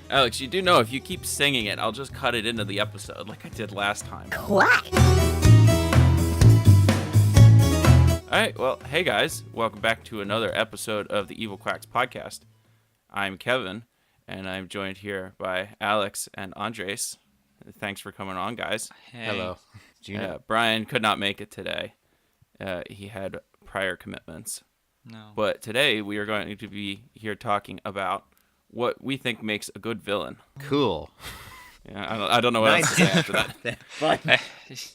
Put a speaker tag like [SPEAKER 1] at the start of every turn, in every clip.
[SPEAKER 1] Alex, you do know if you keep singing it, I'll just cut it into the episode like I did last time.
[SPEAKER 2] Quack!
[SPEAKER 1] Alright, well, hey guys, welcome back to another episode of the Evil Quacks Podcast. I'm Kevin, and I'm joined here by Alex and Andres. Thanks for coming on, guys.
[SPEAKER 3] Hey.
[SPEAKER 2] Hello.
[SPEAKER 1] Brian could not make it today. He had prior commitments.
[SPEAKER 3] No.
[SPEAKER 1] But today we are going to be here talking about what we think makes a good villain.
[SPEAKER 2] Cool.
[SPEAKER 1] Yeah, I don't know what else to say after that.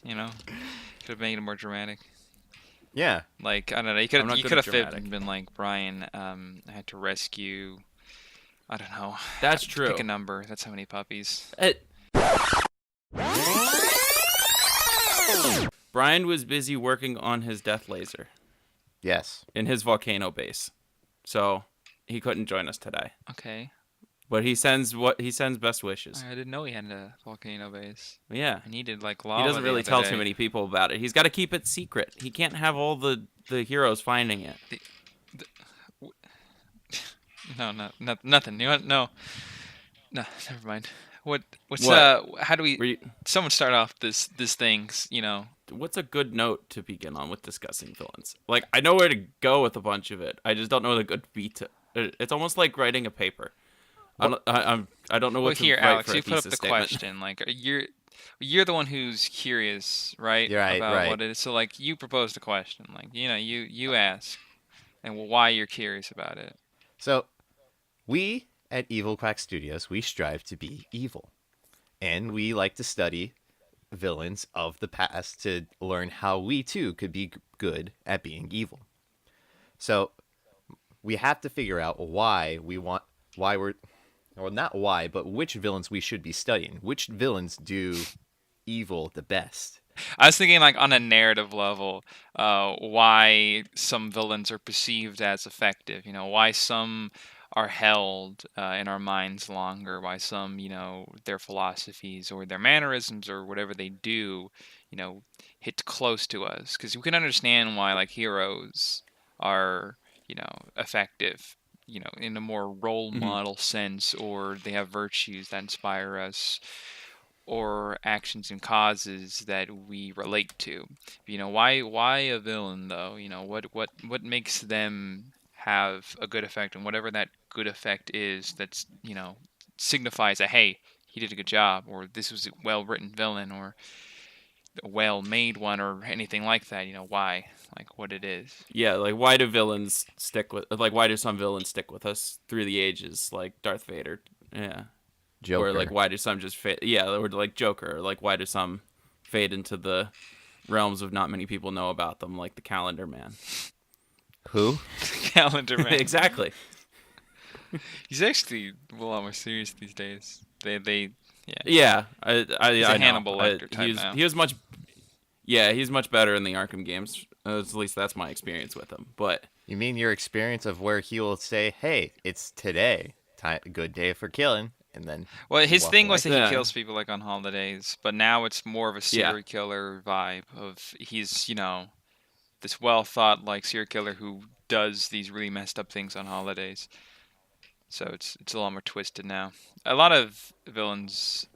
[SPEAKER 3] You know, could have made it more dramatic.
[SPEAKER 2] Yeah.
[SPEAKER 3] Like, I don't know, you could have been like, Brian had to rescue, I don't know.
[SPEAKER 1] That's true.
[SPEAKER 3] Pick a number. That's how many puppies.
[SPEAKER 1] Brian was busy working on his death laser
[SPEAKER 2] Yes.
[SPEAKER 1] in his volcano base, so he couldn't join us today.
[SPEAKER 3] Okay.
[SPEAKER 1] But he sends best wishes.
[SPEAKER 3] I didn't know he had a volcano base.
[SPEAKER 1] Yeah.
[SPEAKER 3] I needed like lava.
[SPEAKER 1] He doesn't really tell too many people about it. He's got to keep it secret. He can't have all the heroes finding it.
[SPEAKER 3] Nothing. You know what? No, never mind. What's
[SPEAKER 1] What?
[SPEAKER 3] how do we someone start off this thing, you know?
[SPEAKER 1] What's a good note to begin on with discussing villains? Like, I know where to go with a bunch of it. I just don't know the good beat to. It's almost like writing a paper. I don't know what to
[SPEAKER 3] here,
[SPEAKER 1] write
[SPEAKER 3] Alex,
[SPEAKER 1] for a
[SPEAKER 3] you put up
[SPEAKER 1] thesis
[SPEAKER 3] the
[SPEAKER 1] statement.
[SPEAKER 3] question. Like, you're the one who's curious, right?
[SPEAKER 2] Right,
[SPEAKER 3] about
[SPEAKER 2] right.
[SPEAKER 3] what it is. So, like, you proposed a question. Like, you know, you ask, and why you're curious about it.
[SPEAKER 2] So, we at Evil Quacks Studios, we strive to be evil. And we like to study villains of the past to learn how we too could be good at being evil. So, we have to figure out not why, but which villains we should be studying. Which villains do evil the best?
[SPEAKER 3] I was thinking, like, on a narrative level, why some villains are perceived as effective. You know, why some are held in our minds longer. Why some, you know, their philosophies or their mannerisms or whatever they do, you know, hit close to us. Because we can understand why, like, heroes are, you know, effective, you know, in a more role model sense, or they have virtues that inspire us, or actions and causes that we relate to. You know, why a villain though? You know, what makes them have a good effect, and whatever that good effect is, that's, you know, signifies that, hey, he did a good job, or this was a well-written villain, or a well-made one, or anything like that. You know, why, like, what it is.
[SPEAKER 1] Yeah, like why do some villains stick with us through the ages, like Darth Vader? Yeah.
[SPEAKER 2] Joker.
[SPEAKER 1] Or like why do some just fade? Yeah, or like Joker. Or like why do some fade into the realms of not many people know about them, like the Calendar Man?
[SPEAKER 2] Who?
[SPEAKER 3] Calendar Man.
[SPEAKER 1] Exactly.
[SPEAKER 3] He's actually a lot more serious these days. They
[SPEAKER 1] Yeah,
[SPEAKER 3] He's
[SPEAKER 1] I
[SPEAKER 3] a
[SPEAKER 1] know.
[SPEAKER 3] Hannibal Lecter type now.
[SPEAKER 1] He was much. Yeah, he's much better in the Arkham games. At least that's my experience with him. But
[SPEAKER 2] You mean your experience of where he will say, "Hey, it's today, good day for killing," and then
[SPEAKER 3] Well, his
[SPEAKER 2] walk
[SPEAKER 3] thing
[SPEAKER 2] away?
[SPEAKER 3] was that
[SPEAKER 1] Yeah.
[SPEAKER 3] he kills people like on holidays, but now it's more of a serial killer vibe of he's, you know, this well thought like serial killer who does these really messed up things on holidays. So it's a lot more twisted now. A lot of villains,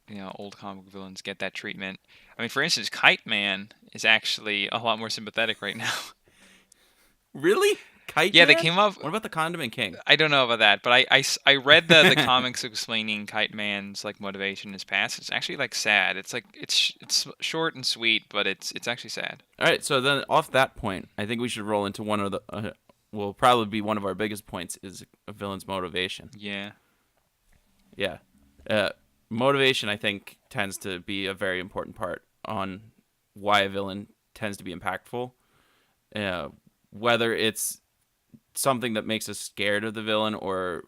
[SPEAKER 3] you know, old comic villains get that treatment. I mean, for instance, Kite Man is actually a lot more sympathetic right now.
[SPEAKER 1] really, Kite
[SPEAKER 3] Yeah,
[SPEAKER 1] Man?
[SPEAKER 3] they came up.
[SPEAKER 1] What about the Condiment King?
[SPEAKER 3] I don't know about that, but I read the comics explaining Kite Man's like motivation in his past. It's actually like sad. It's like it's short and sweet, but it's actually sad.
[SPEAKER 1] All right, so then off that point, I think we should roll into one of the. Will probably be one of our biggest points is a villain's motivation.
[SPEAKER 3] Yeah.
[SPEAKER 1] Yeah. Motivation, I think, tends to be a very important part on why a villain tends to be impactful. Whether it's something that makes us scared of the villain, or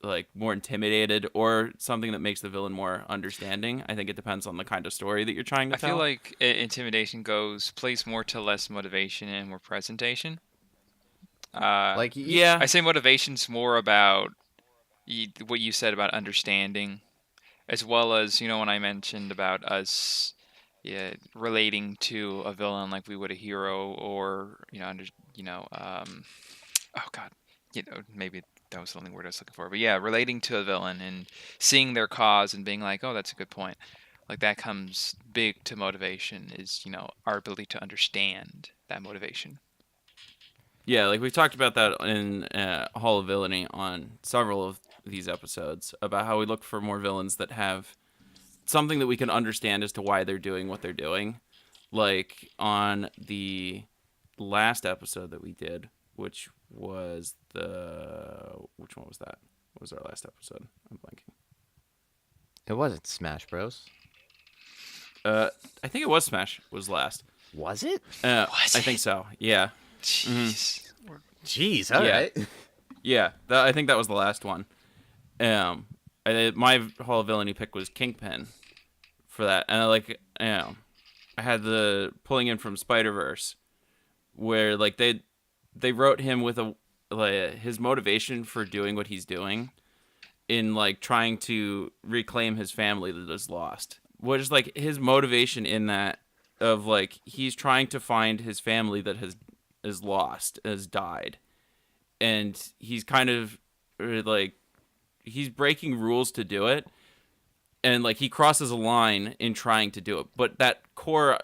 [SPEAKER 1] like more intimidated, or something that makes the villain more understanding. I think it depends on the kind of story that you're trying to tell.
[SPEAKER 3] I feel like intimidation plays more to less motivation and more presentation.
[SPEAKER 1] Yeah.
[SPEAKER 3] I say motivation's more about what you said about understanding, as well as, you know, when I mentioned about us, relating to a villain like we would a hero, or, you know, oh god, maybe that was the only word I was looking for. But yeah, relating to a villain and seeing their cause and being like, oh, that's a good point. Like that comes big to motivation is, our ability to understand that motivation.
[SPEAKER 1] Yeah, like we've talked about that in Hall of Villainy on several of these episodes about how we look for more villains that have something that we can understand as to why they're doing what they're doing. Like on the last episode that we did, which was which one was that? What was our last episode? I'm blanking.
[SPEAKER 2] It wasn't Smash Bros.
[SPEAKER 1] I think it was Smash was last.
[SPEAKER 2] Was it?
[SPEAKER 3] Was
[SPEAKER 1] I think so. Yeah.
[SPEAKER 3] Jeez.
[SPEAKER 2] Jeez, all
[SPEAKER 1] Yeah.
[SPEAKER 2] right.
[SPEAKER 1] Yeah, I think that was the last one. My Hall of Villainy pick was Kingpin for that, and I had the pulling in from Spider-Verse, where like they wrote him with his motivation for doing what he's doing, in like trying to reclaim his family that is lost. What is like his motivation in that of like he's trying to find his family that is lost, has died, and he's kind of like he's breaking rules to do it, and like he crosses a line in trying to do it, but that core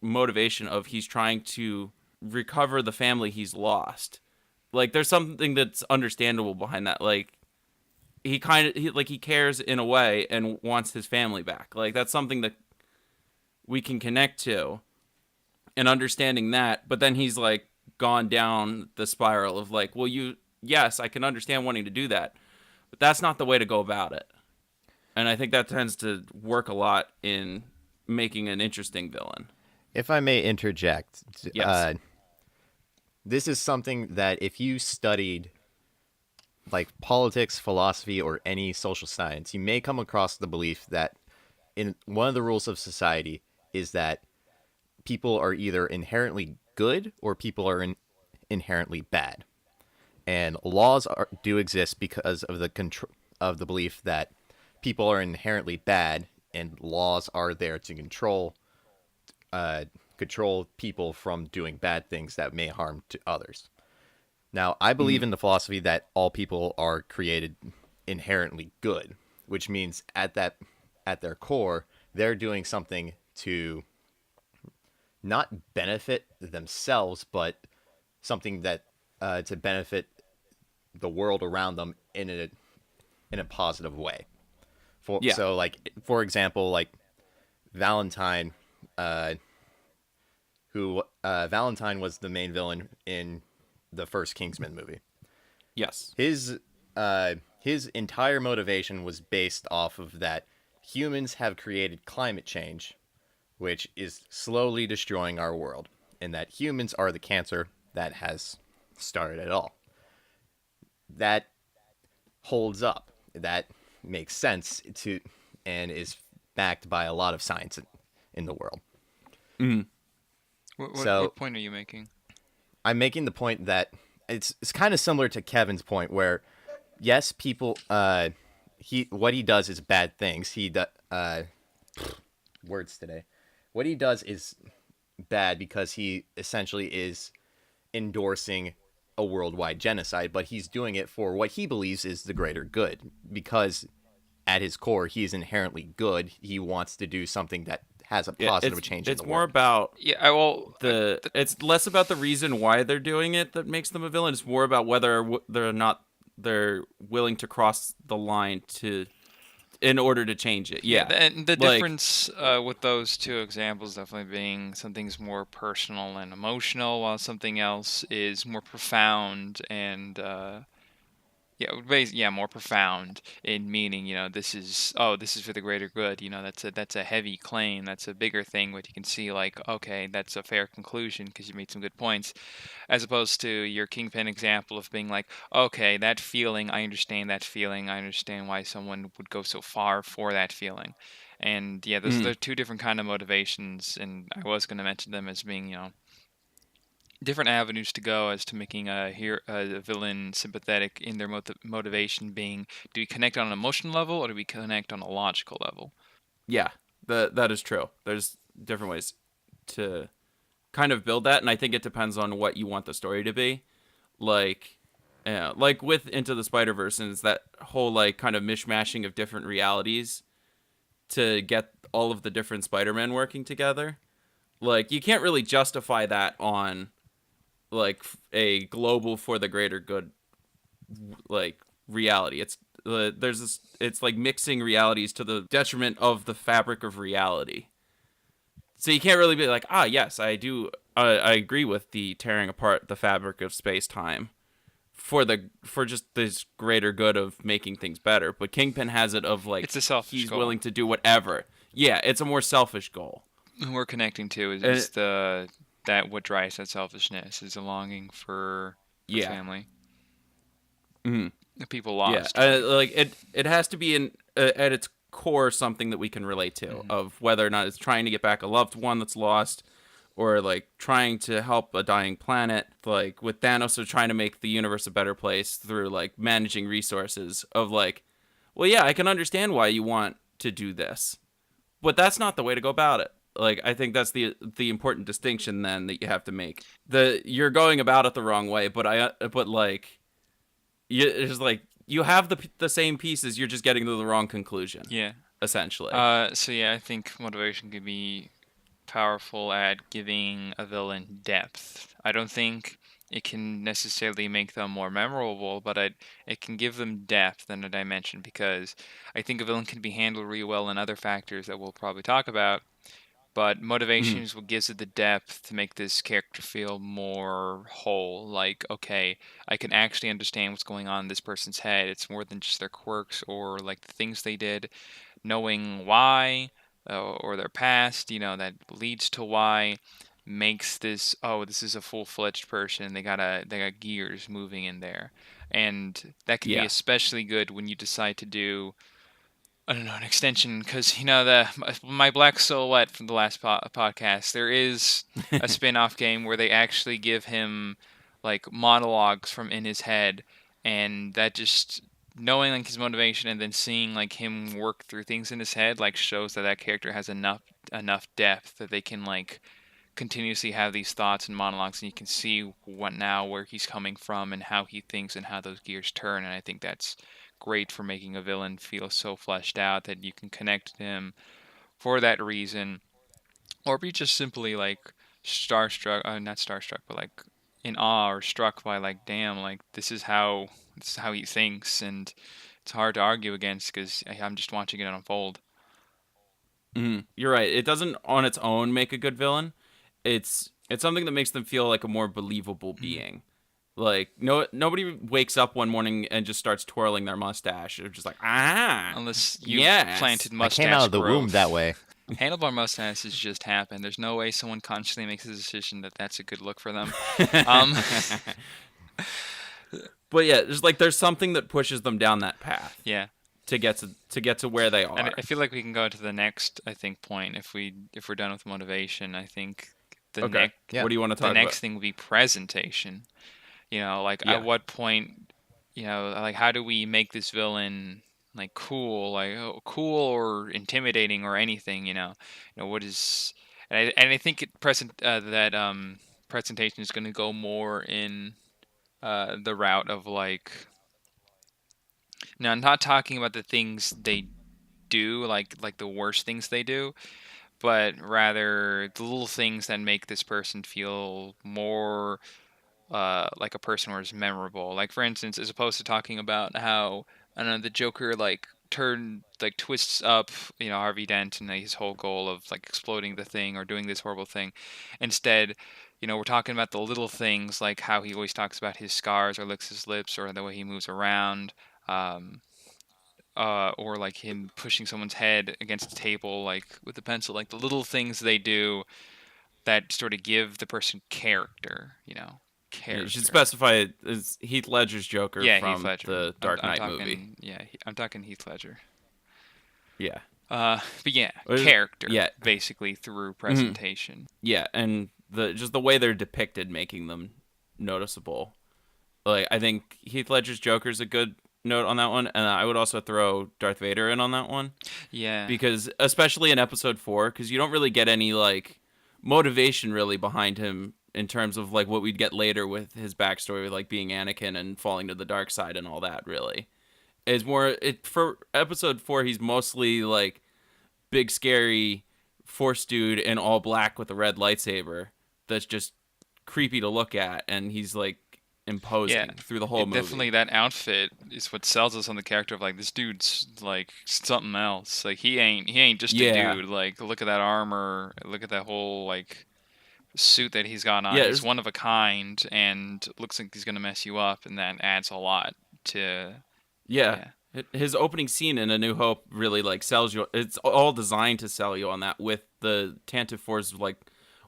[SPEAKER 1] motivation of he's trying to recover the family he's lost, like there's something that's understandable behind that. Like he cares in a way and wants his family back. Like that's something that we can connect to and understanding that. But then he's like gone down the spiral of like, well, yes, I can understand wanting to do that, but that's not the way to go about it. And I think that tends to work a lot in making an interesting villain.
[SPEAKER 2] If I may interject,
[SPEAKER 1] Yes.
[SPEAKER 2] This is something that if you studied like politics, philosophy, or any social science, you may come across the belief that in one of the rules of society is that people are either inherently good or people are inherently bad. And laws do exist because of the belief that people are inherently bad, and laws are there to control people from doing bad things that may harm to others. Now, I believe in the philosophy that all people are created inherently good, which means at their core, they're doing something to not benefit themselves, but something that to benefit the world around them in a positive way. So, like for example, like Valentine, Valentine was the main villain in the first Kingsman movie.
[SPEAKER 1] Yes.
[SPEAKER 2] His entire motivation was based off of that humans have created climate change, which is slowly destroying our world, and that humans are the cancer that has started it all. That holds up. That makes sense and is backed by a lot of science in the world.
[SPEAKER 1] Mm-hmm.
[SPEAKER 3] What point are you making?
[SPEAKER 2] I'm making the point that it's kind of similar to Kevin's point, where yes, people what he does is bad things. Words today. What he does is bad because he essentially is endorsing a worldwide genocide, but he's doing it for what he believes is the greater good, because at his core he is inherently good. He wants to do something that has a positive change in the world.
[SPEAKER 1] It's more about
[SPEAKER 2] it's
[SPEAKER 1] less about the reason why they're doing it that makes them a villain. It's more about whether they're not they're willing to cross the line in order to change it. Yeah.
[SPEAKER 3] And the difference with those two examples definitely being something's more personal and emotional, while something else is more profound and more profound in meaning. This is for the greater good. That's a heavy claim. That's a bigger thing. But you can see like, okay, that's a fair conclusion because you made some good points, as opposed to your Kingpin example of being like, okay, that feeling, I understand that feeling. I understand why someone would go so far for that feeling. And yeah, those are two different kind of motivations. And I was going to mention them as being, different avenues to go as to making a villain sympathetic in their motivation being, do we connect on an emotional level or do we connect on a logical level?
[SPEAKER 1] Yeah, that is true. There's different ways to kind of build that, and I think it depends on what you want the story to be. like like with Into the Spider-Verse, and it's that whole like kind of mishmashing of different realities to get all of the different Spider-Men working together. Like, you can't really justify that on like a global for the greater good like reality. There's this, it's like mixing realities to the detriment of the fabric of reality. So you can't really be like, yes, I do. I agree with the tearing apart the fabric of space time for just this greater good of making things better. But Kingpin has it of like
[SPEAKER 3] It's a selfish
[SPEAKER 1] he's
[SPEAKER 3] goal.
[SPEAKER 1] willing to do whatever. Yeah, it's a more selfish goal.
[SPEAKER 3] And we're connecting to is that what drives that selfishness is a longing for family.
[SPEAKER 1] Mm-hmm.
[SPEAKER 3] The people lost.
[SPEAKER 1] Yeah, like it has to be in at its core something that we can relate to, of whether or not it's trying to get back a loved one that's lost, or like trying to help a dying planet, like with Thanos, of trying to make the universe a better place through like managing resources. Of like, well, yeah, I can understand why you want to do this, but that's not the way to go about it. Like, I think that's the important distinction then that you have to make. You're going about it the wrong way, but like, it's like you have the same pieces, you're just getting to the wrong conclusion.
[SPEAKER 3] Yeah.
[SPEAKER 1] Essentially.
[SPEAKER 3] So yeah, I think motivation could be powerful at giving a villain depth. I don't think it can necessarily make them more memorable, but it can give them depth and a dimension, because I think a villain can be handled really well in other factors that we'll probably talk about. But motivation is what gives it the depth to make this character feel more whole. Like, okay, I can actually understand what's going on in this person's head. It's more than just their quirks or like the things they did. Knowing why or their past, that leads to why, makes this, this is a full-fledged person. They got gears moving in there. And that can be especially good when you decide to do, I don't know, an extension, because my Black Silhouette from the last podcast, there is a spin-off game where they actually give him like monologues from in his head, and that just knowing like his motivation and then seeing like him work through things in his head like shows that character has enough depth that they can like continuously have these thoughts and monologues, and you can see where he's coming from and how he thinks and how those gears turn. And I think that's great for making a villain feel so fleshed out that you can connect to him for that reason, or be just simply like starstruck, not starstruck, but like in awe or struck by like, damn, like this is how he thinks, and it's hard to argue against because I'm just watching it unfold.
[SPEAKER 1] You're right. It doesn't on its own make a good villain. It's something that makes them feel like a more believable being. Like, nobody wakes up one morning and just starts twirling their mustache. They're just like,
[SPEAKER 3] unless you planted mustache.
[SPEAKER 2] I came out of the
[SPEAKER 3] growth.
[SPEAKER 2] womb that way.
[SPEAKER 3] Handlebar mustaches just happen. There's no way someone consciously makes a decision that that's a good look for them.
[SPEAKER 1] But yeah, there's something that pushes them down that path.
[SPEAKER 3] Yeah.
[SPEAKER 1] To get to where they are.
[SPEAKER 3] And I feel like we can go to the next, point if we're done with motivation. I think
[SPEAKER 1] what do you want to talk about?
[SPEAKER 3] The next thing would be presentation. At what point, like how do we make this villain like cool, or intimidating or anything? What is, and I think that presentation is going to go more in the route of like. Now, I'm not talking about the things they do, like the worst things they do, but rather the little things that make this person feel more like a person who is memorable. Like, for instance, as opposed to talking about how, I don't know, the Joker twists up, Harvey Dent and his whole goal of like exploding the thing or doing this horrible thing. Instead, we're talking about the little things, like how he always talks about his scars or licks his lips or the way he moves around. Or like him pushing someone's head against a table, like with a pencil, like the little things they do that sort of give the person character, character.
[SPEAKER 1] You should specify it as Heath Ledger's Joker from
[SPEAKER 3] Heath Ledger.
[SPEAKER 1] the Dark Knight movie.
[SPEAKER 3] Yeah, I'm talking Heath Ledger.
[SPEAKER 1] Yeah.
[SPEAKER 3] But yeah, character. Yeah. Basically through presentation.
[SPEAKER 1] Yeah, and just the way they're depicted, making them noticeable. Like, I think Heath Ledger's Joker is a good note on that one, and I would also throw Darth Vader in on that one.
[SPEAKER 3] Yeah. Because
[SPEAKER 1] especially in episode 4, because you don't really get any like motivation really behind him in terms of like what we'd get later with his backstory, like being Anakin and falling to the dark side and all that. Really, is more it for episode 4. He's mostly like big scary Force dude in all black with a red lightsaber that's just creepy to look at, and he's like imposing
[SPEAKER 3] Yeah,
[SPEAKER 1] through the whole movie.
[SPEAKER 3] definitely that outfit is what sells us on the character of like this dude's like something else. Like he ain't just a
[SPEAKER 1] Yeah.
[SPEAKER 3] dude. Like look at that armor, look at that whole like suit that he's got on.
[SPEAKER 1] Yeah,
[SPEAKER 3] He's one of a kind and looks like he's gonna mess you up, and that adds a lot to
[SPEAKER 1] yeah.
[SPEAKER 3] yeah.
[SPEAKER 1] His opening scene in A New Hope really like sells you. It's all designed to sell you on that, with the Tantive Four's like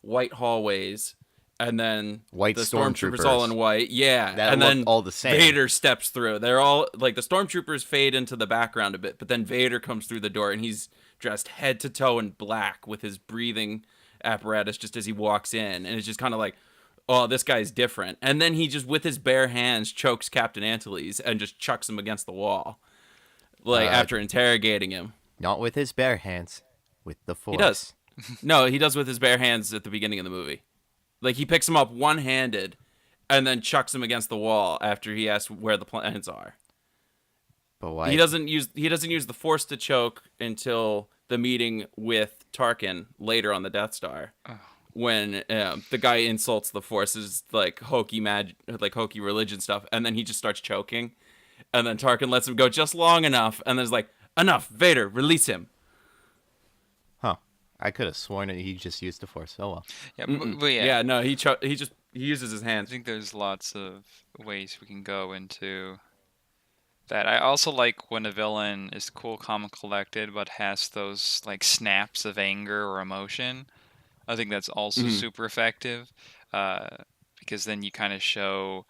[SPEAKER 1] white hallways, and then
[SPEAKER 2] White
[SPEAKER 1] the stormtroopers all in
[SPEAKER 2] stormtroopers.
[SPEAKER 1] white. Yeah,
[SPEAKER 2] That
[SPEAKER 1] and
[SPEAKER 2] look
[SPEAKER 1] then
[SPEAKER 2] all the same.
[SPEAKER 1] Vader steps through. They're all like the stormtroopers fade into the background a bit, but then Vader comes through the door, and he's dressed head to toe in black with his breathing apparatus just as he walks in, and it's just kind of like, oh, this guy's different. And then he just with his bare hands chokes Captain Antilles and just chucks him against the wall, like after interrogating him.
[SPEAKER 2] Not with his bare hands, with the Force.
[SPEAKER 1] He does. No, he does with his bare hands at the beginning of the movie. Like he picks him up one-handed and then chucks him against the wall after he asks where the plans are.
[SPEAKER 2] But why?
[SPEAKER 1] He doesn't use the Force to choke until the meeting with Tarkin later on the Death Star, when the guy insults the Force's like hokey religion stuff, and then he just starts choking, and then Tarkin lets him go just long enough, and then is like, enough, Vader, release him.
[SPEAKER 2] Huh. I could have sworn that he just used the Force. Oh well.
[SPEAKER 3] Yeah, but yeah.
[SPEAKER 1] Yeah, no, he uses his
[SPEAKER 3] I
[SPEAKER 1] hands.
[SPEAKER 3] think there's lots of ways we can go into that. I also like when a villain is cool, calm, and collected, but has those like snaps of anger or emotion. I think that's also super effective, because then you kind of show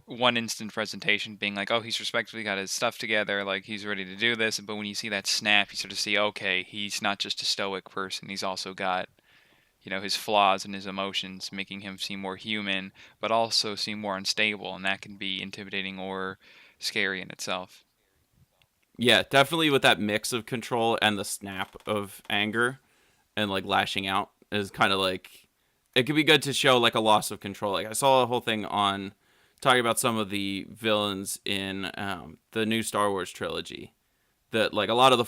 [SPEAKER 3] one instant presentation being like, oh, he's respectfully got his stuff together, like he's ready to do this. But when you see that snap, you sort of see, okay, he's not just a stoic person. He's also got, his flaws and his emotions, making him seem more human, but also seem more unstable, and that can be intimidating or scary in itself.
[SPEAKER 1] Yeah, definitely with that mix of control and the snap of anger and like lashing out is kind of like, it could be good to show like a loss of control. Like I saw a whole thing on talking about some of the villains in the new Star Wars trilogy, that like a lot of the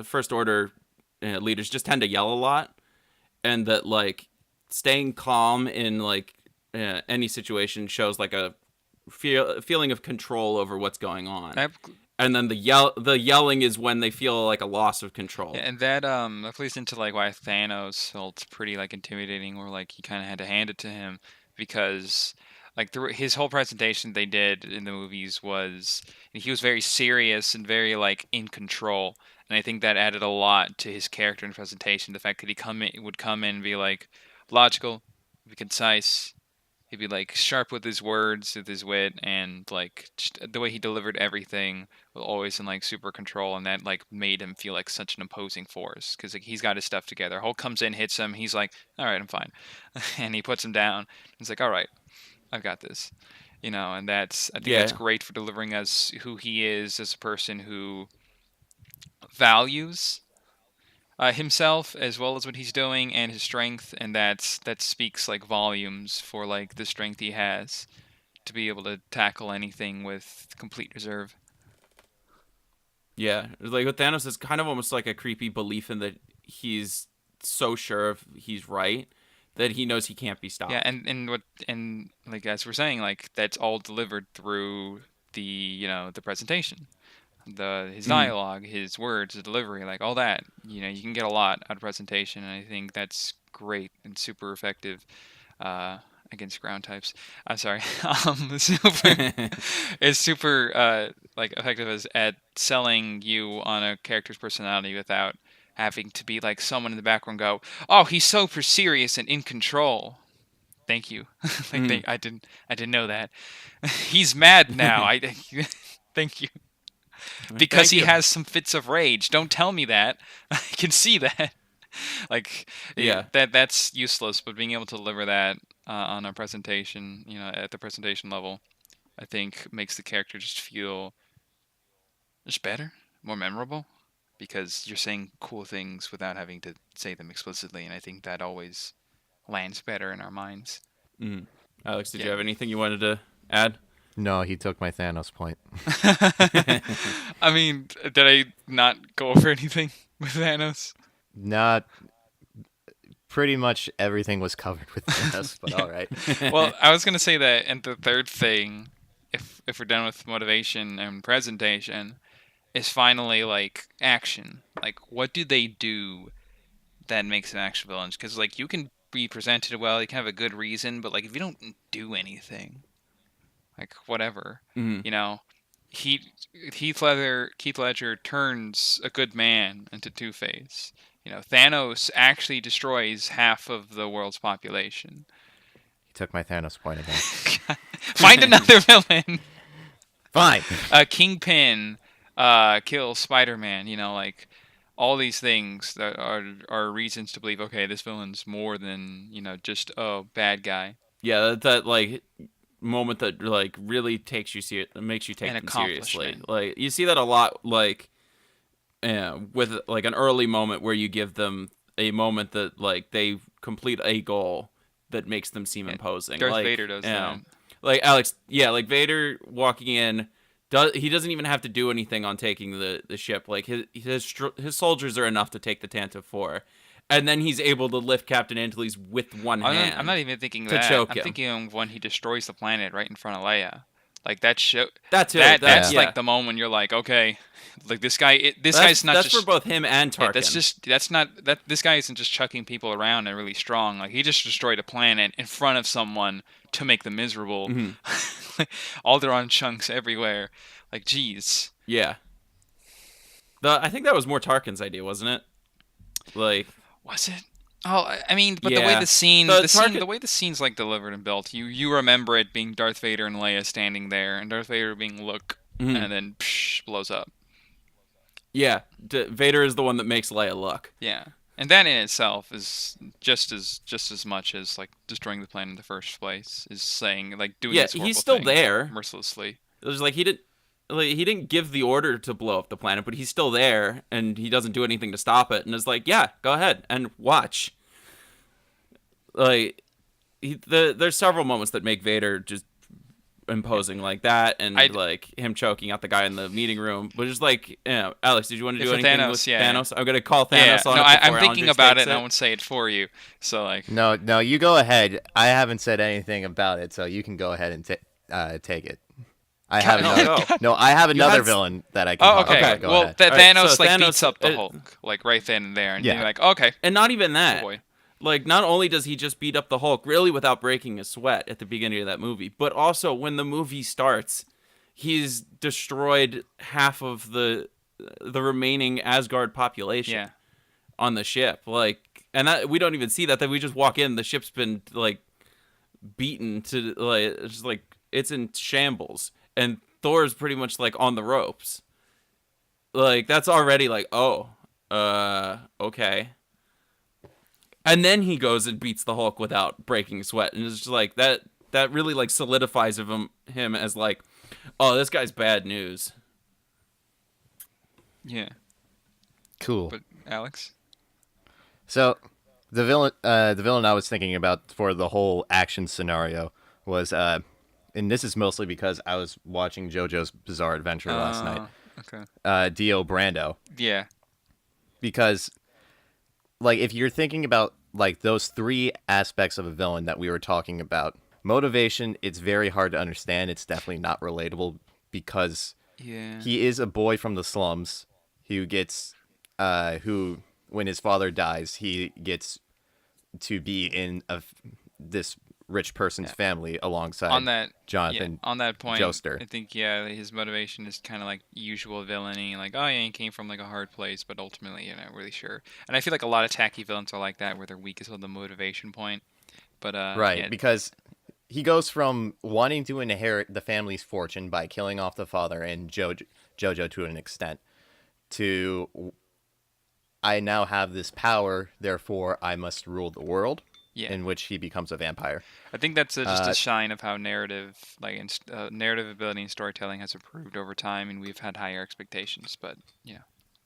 [SPEAKER 1] First Order leaders just tend to yell a lot, and that like staying calm in like any situation shows like a feeling of control over what's going on. And then the yelling is when they feel like a loss of control.
[SPEAKER 3] Yeah, and that plays into like why Thanos felt pretty like intimidating, or like he kind of had to hand it to him, because like his whole presentation they did in the movies was he was very serious and very like in control, and I think that added a lot to his character and presentation. The fact that he would come in and be like logical, be concise. He'd be like sharp with his words, with his wit, and like just the way he delivered everything was always in like super control, and that like made him feel like such an imposing force, because like he's got his stuff together. Hulk comes in, hits him, he's like, all right, I'm fine, and he puts him down. He's like, all right, I've got this, and I think that's great for delivering us who he is as a person who values himself as well as what he's doing and his strength, and that speaks like volumes for like the strength he has to be able to tackle anything with complete reserve.
[SPEAKER 1] Yeah, like with Thanos, it's kind of almost like a creepy belief in that he's so sure of he's right that he knows he can't be stopped.
[SPEAKER 3] Yeah, and like as we're saying, like that's all delivered through the the presentation. His dialogue, his words, the delivery, like all that, you can get a lot out of presentation, and I think that's great and super effective against ground types. I'm sorry, it's super like effective at selling you on a character's personality without having to be like someone in the background go, oh, he's so serious and in control. Thank you. I didn't know that. He's mad now. Thank you. Because he has some fits of rage. Don't tell me that. I can see that. That's useless. But being able to deliver that on a presentation, at the presentation level, I think makes the character just feel just better, more memorable, because you're saying cool things without having to say them explicitly, and I think that always lands better in our minds.
[SPEAKER 1] Alex, did you
[SPEAKER 3] Yeah.
[SPEAKER 1] have anything you wanted to add?
[SPEAKER 2] No, he took my Thanos point.
[SPEAKER 3] I mean, did I not go over anything with Thanos?
[SPEAKER 2] Not pretty much everything was covered with Thanos, but
[SPEAKER 3] Yeah.
[SPEAKER 2] all right.
[SPEAKER 3] Well, I was gonna say that, and the third thing, if we're done with motivation and presentation, is finally like action. Like, what do they do that makes them action villains? Because like you can be presented well, you can have a good reason, but like if you don't do anything, like whatever,
[SPEAKER 1] Mhm.
[SPEAKER 3] you know, Heath Ledger turns a good man into Two-Face. You know, Thanos actually destroys half of the world's population.
[SPEAKER 2] He took my Thanos point again.
[SPEAKER 3] Find another villain.
[SPEAKER 2] Fine.
[SPEAKER 3] Kingpin kills Spider-Man. You know, like all these things that are reasons to believe. Okay, this villain's more than just a bad guy.
[SPEAKER 1] Yeah, that like moment that like really makes you take
[SPEAKER 3] An
[SPEAKER 1] them seriously.
[SPEAKER 3] accomplishment.
[SPEAKER 1] Like you see that a lot, like with like an early moment where you give them a moment that like they complete a goal that makes them seem imposing.
[SPEAKER 3] Darth
[SPEAKER 1] like,
[SPEAKER 3] Vader does that.
[SPEAKER 1] Like Alex, like Vader walking in. He doesn't even have to do anything on taking the ship. Like his soldiers are enough to take the Tantive 4, and then he's able to lift Captain Antilles with one hand.
[SPEAKER 3] I'm not even thinking
[SPEAKER 1] to
[SPEAKER 3] that.
[SPEAKER 1] choke
[SPEAKER 3] I'm
[SPEAKER 1] him.
[SPEAKER 3] thinking of when he destroys the planet right in front of Leia. Like that show.
[SPEAKER 1] That too.
[SPEAKER 3] That's
[SPEAKER 1] yeah.
[SPEAKER 3] like the moment you're like, okay, like this guy's not
[SPEAKER 1] that's
[SPEAKER 3] just
[SPEAKER 1] for both him and Tarkin.
[SPEAKER 3] This guy isn't just chucking people around and really strong. Like he just destroyed a planet in front of someone to make them miserable.
[SPEAKER 1] Mm-hmm.
[SPEAKER 3] Alderaan chunks everywhere. Like, geez.
[SPEAKER 1] Yeah. I think that was more Tarkin's idea, wasn't it? Like,
[SPEAKER 3] was it? Oh, I mean, but
[SPEAKER 1] yeah.
[SPEAKER 3] the way the way the scene's like delivered and built, you remember it being Darth Vader and Leia standing there, and Darth Vader being look, and then blows up.
[SPEAKER 1] Yeah, Vader is the one that makes Leia look.
[SPEAKER 3] Yeah, and that in itself is just as much as like destroying the planet in the first place. Is saying like doing this horrible
[SPEAKER 1] he's still
[SPEAKER 3] thing
[SPEAKER 1] there
[SPEAKER 3] mercilessly.
[SPEAKER 1] It was like he didn't give the order to blow up the planet, but he's still there, and he doesn't do anything to stop it. And it's like, yeah, go ahead and watch. Like, there's several moments that make Vader just imposing like that, and like him choking out the guy in the meeting room. But just like, Alex, did you want to do anything with Thanos? I'm gonna call Thanos on it.
[SPEAKER 3] I'm thinking about it, and I won't say it for you. So like,
[SPEAKER 2] no, you go ahead. I haven't said anything about it, so you can go ahead and take it. I have another villain that I can.
[SPEAKER 3] Oh, okay. Well, Thanos
[SPEAKER 1] Thanos
[SPEAKER 3] beats up the Hulk like right then and there, and you're like, okay.
[SPEAKER 1] And not even that.
[SPEAKER 3] Oh, boy.
[SPEAKER 1] Like, not only does he just beat up the Hulk really without breaking a sweat at the beginning of that movie, but also when the movie starts, he's destroyed half of the remaining Asgard population on the ship. Like, and we don't even see that. That we just walk in, the ship's been like beaten to like it's just like it's in shambles, and Thor's pretty much like on the ropes. Like, that's already like, okay. And then he goes and beats the Hulk without breaking sweat, and it's just like that really like solidifies him as like, oh, this guy's bad news.
[SPEAKER 3] Yeah.
[SPEAKER 2] Cool.
[SPEAKER 3] But Alex?
[SPEAKER 2] So the villain I was thinking about for the whole action scenario was and this is mostly because I was watching JoJo's Bizarre Adventure last night.
[SPEAKER 3] Okay.
[SPEAKER 2] Dio Brando.
[SPEAKER 3] Yeah.
[SPEAKER 2] Because like if you're thinking about like those three aspects of a villain that we were talking about, motivation, it's very hard to understand. It's definitely not relatable because he is a boy from the slums who gets who when his father dies, he gets to be in this rich person's family alongside Jonathan.
[SPEAKER 3] On that point,
[SPEAKER 2] Joestar.
[SPEAKER 3] I think his motivation is kind of like usual villainy, like he came from like a hard place, but ultimately you're not really sure. And I feel like a lot of tacky villains are like that, where their weakest on the motivation point. But
[SPEAKER 2] because he goes from wanting to inherit the family's fortune by killing off the father and Jojo to an extent, to I now have this power, therefore I must rule the world.
[SPEAKER 3] Yeah.
[SPEAKER 2] In which he becomes a vampire.
[SPEAKER 3] I think that's just a sign of how narrative ability and storytelling has improved over time, and we've had higher expectations. But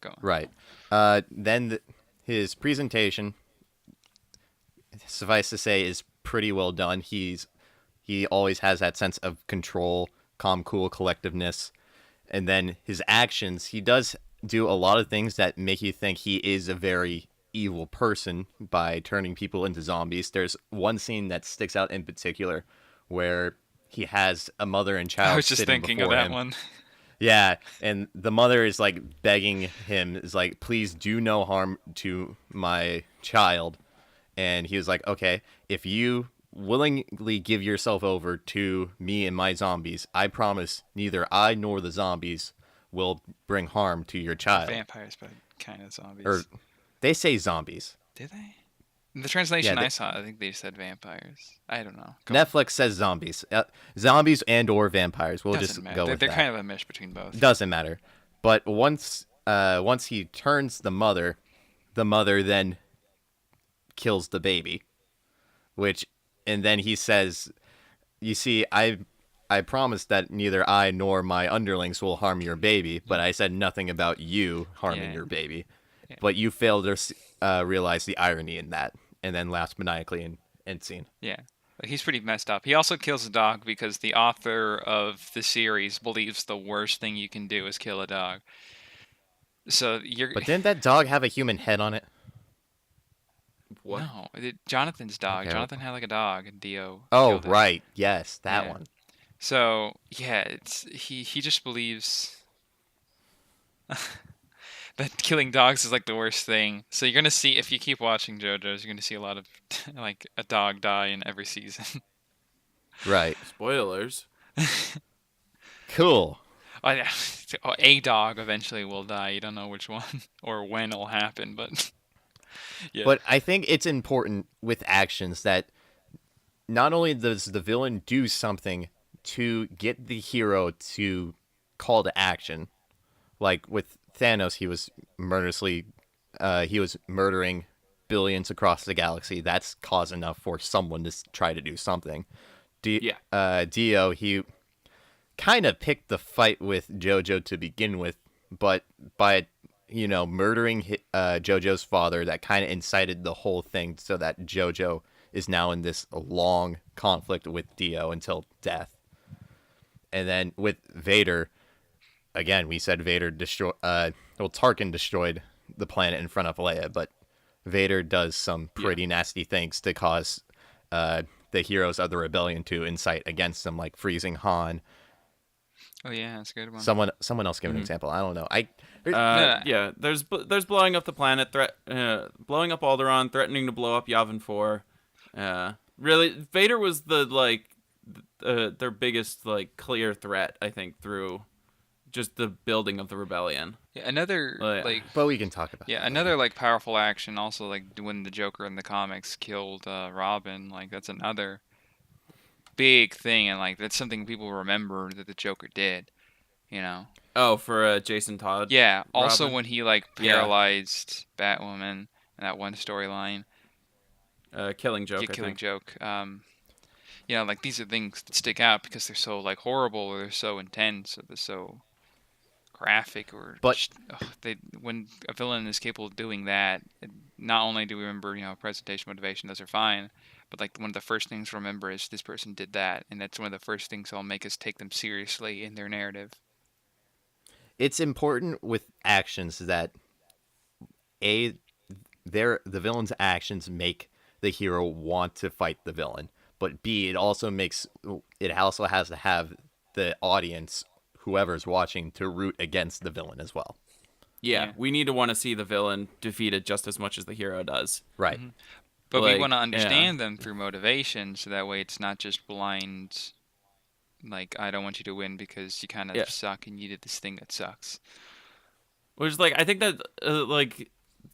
[SPEAKER 3] go on.
[SPEAKER 2] Right. Then his presentation, suffice to say, is pretty well done. He always has that sense of control, calm, cool, collectiveness. And then his actions, he does do a lot of things that make you think he is a very evil person by turning people into zombies. There's one scene that sticks out in particular where he has a mother and child
[SPEAKER 3] I was just
[SPEAKER 2] sitting
[SPEAKER 3] thinking of
[SPEAKER 2] before
[SPEAKER 3] that
[SPEAKER 2] him.
[SPEAKER 3] one.
[SPEAKER 2] Yeah, and the mother is like begging him, is like, please do no harm to my child. And he was like, okay, if you willingly give yourself over to me and my zombies, I promise neither I nor the zombies will bring harm to your child.
[SPEAKER 3] Vampires, but kind of zombies.
[SPEAKER 2] Or they say zombies.
[SPEAKER 3] Did they? In the translation
[SPEAKER 2] Yeah,
[SPEAKER 3] I saw, I think they said vampires. I don't know.
[SPEAKER 2] Netflix says zombies. Zombies and or vampires. We'll
[SPEAKER 3] Doesn't
[SPEAKER 2] just
[SPEAKER 3] matter.
[SPEAKER 2] go with
[SPEAKER 3] They're
[SPEAKER 2] that.
[SPEAKER 3] kind of a mesh between both.
[SPEAKER 2] Doesn't matter. But once he turns the mother then kills the baby, and then he says, "You see, I promised that neither I nor my underlings will harm your baby, but I said nothing about you harming your baby.
[SPEAKER 3] Yeah.
[SPEAKER 2] But you failed to realize the irony in that," and then laughs maniacally in end scene.
[SPEAKER 3] Yeah. Like, he's pretty messed up. He also kills a dog because the author of the series believes the worst thing you can do is kill a dog. So you're.
[SPEAKER 2] But didn't that dog have a human head on it?
[SPEAKER 1] What?
[SPEAKER 3] No, Jonathan's dog.
[SPEAKER 2] Okay.
[SPEAKER 3] Jonathan had like a dog, and Dio.
[SPEAKER 2] Oh,
[SPEAKER 3] killed it.
[SPEAKER 2] right. Yes, that
[SPEAKER 3] Yeah.
[SPEAKER 2] one.
[SPEAKER 3] So yeah, he just believes that killing dogs is like the worst thing. So you're gonna see, if you keep watching JoJo's, you're gonna see a lot of like a dog die in every season.
[SPEAKER 2] Right.
[SPEAKER 1] Spoilers.
[SPEAKER 2] Cool.
[SPEAKER 3] Oh, yeah. A dog eventually will die. You don't know which one or when it'll happen, but yeah.
[SPEAKER 2] But I think it's important with actions that not only does the villain do something to get the hero to call to action, like with Thanos, he was murdering billions across the galaxy. That's cause enough for someone to try to do something. Dio, he kind of picked the fight with JoJo to begin with, but by murdering JoJo's father, that kind of incited the whole thing, so that JoJo is now in this long conflict with Dio until death. And then with Vader, again, we said Vader Tarkin destroyed the planet in front of Leia, but Vader does some pretty nasty things to cause the heroes of the rebellion to incite against them, like freezing Han.
[SPEAKER 3] Oh yeah, that's a good one.
[SPEAKER 2] Someone else give an example. I don't know.
[SPEAKER 1] Yeah, there's blowing up the planet, blowing up Alderaan, threatening to blow up Yavin 4. Really, Vader was their biggest clear threat, I think, through just the building of the rebellion.
[SPEAKER 3] Yeah, another
[SPEAKER 2] but we can talk about.
[SPEAKER 3] Yeah, another powerful action. Also, when the Joker in the comics killed Robin, that's another big thing, and that's something people remember that the Joker did.
[SPEAKER 1] Oh, for Jason Todd.
[SPEAKER 3] Yeah. Also,
[SPEAKER 1] Robin?
[SPEAKER 3] when he paralyzed Batwoman in that one storyline.
[SPEAKER 1] Killing Joke.
[SPEAKER 3] Yeah, Killing Joke. These are things that stick out because they're so horrible, or they're so intense, or they're so graphic, or when a villain is capable of doing that, not only do we remember presentation, motivation, those are fine, but one of the first things to remember is this person did that, and that's one of the first things that'll make us take them seriously in their narrative.
[SPEAKER 2] It's important with actions that the villain's actions make the hero want to fight the villain, but B, it also has to have the audience, whoever's watching, to root against the villain as well.
[SPEAKER 1] Yeah, we need to want to see the villain defeated just as much as the hero does.
[SPEAKER 2] Right.
[SPEAKER 3] Mm-hmm. But we want to understand them through motivation, so that way it's not just blind, I don't want you to win because you kind of suck and you did this thing that sucks.
[SPEAKER 1] Which is I think that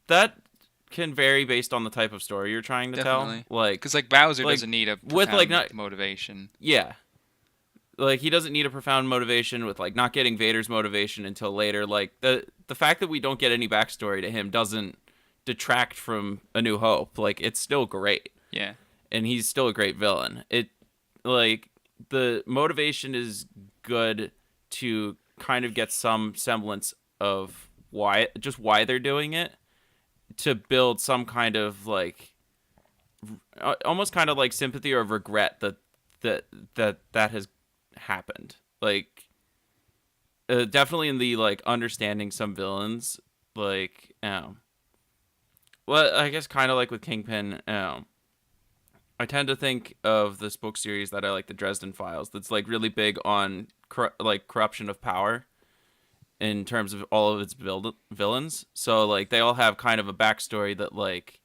[SPEAKER 1] that can vary based on the type of story you're trying to tell.
[SPEAKER 3] Because Bowser doesn't need a profound motivation.
[SPEAKER 1] Yeah. He doesn't need a profound motivation with not getting Vader's motivation until later. The fact that we don't get any backstory to him doesn't detract from A New Hope. It's still great.
[SPEAKER 3] Yeah.
[SPEAKER 1] And he's still a great villain. The motivation is good to kind of get some semblance of why they're doing it, to build some kind of almost kind of like sympathy or regret that has happened. Like definitely in the like understanding some villains, like well, I guess kind of like with Kingpin, I tend to think of this book series that I like, the Dresden Files, that's like really big on like corruption of power in terms of all of its villains. So like they all have kind of a backstory that like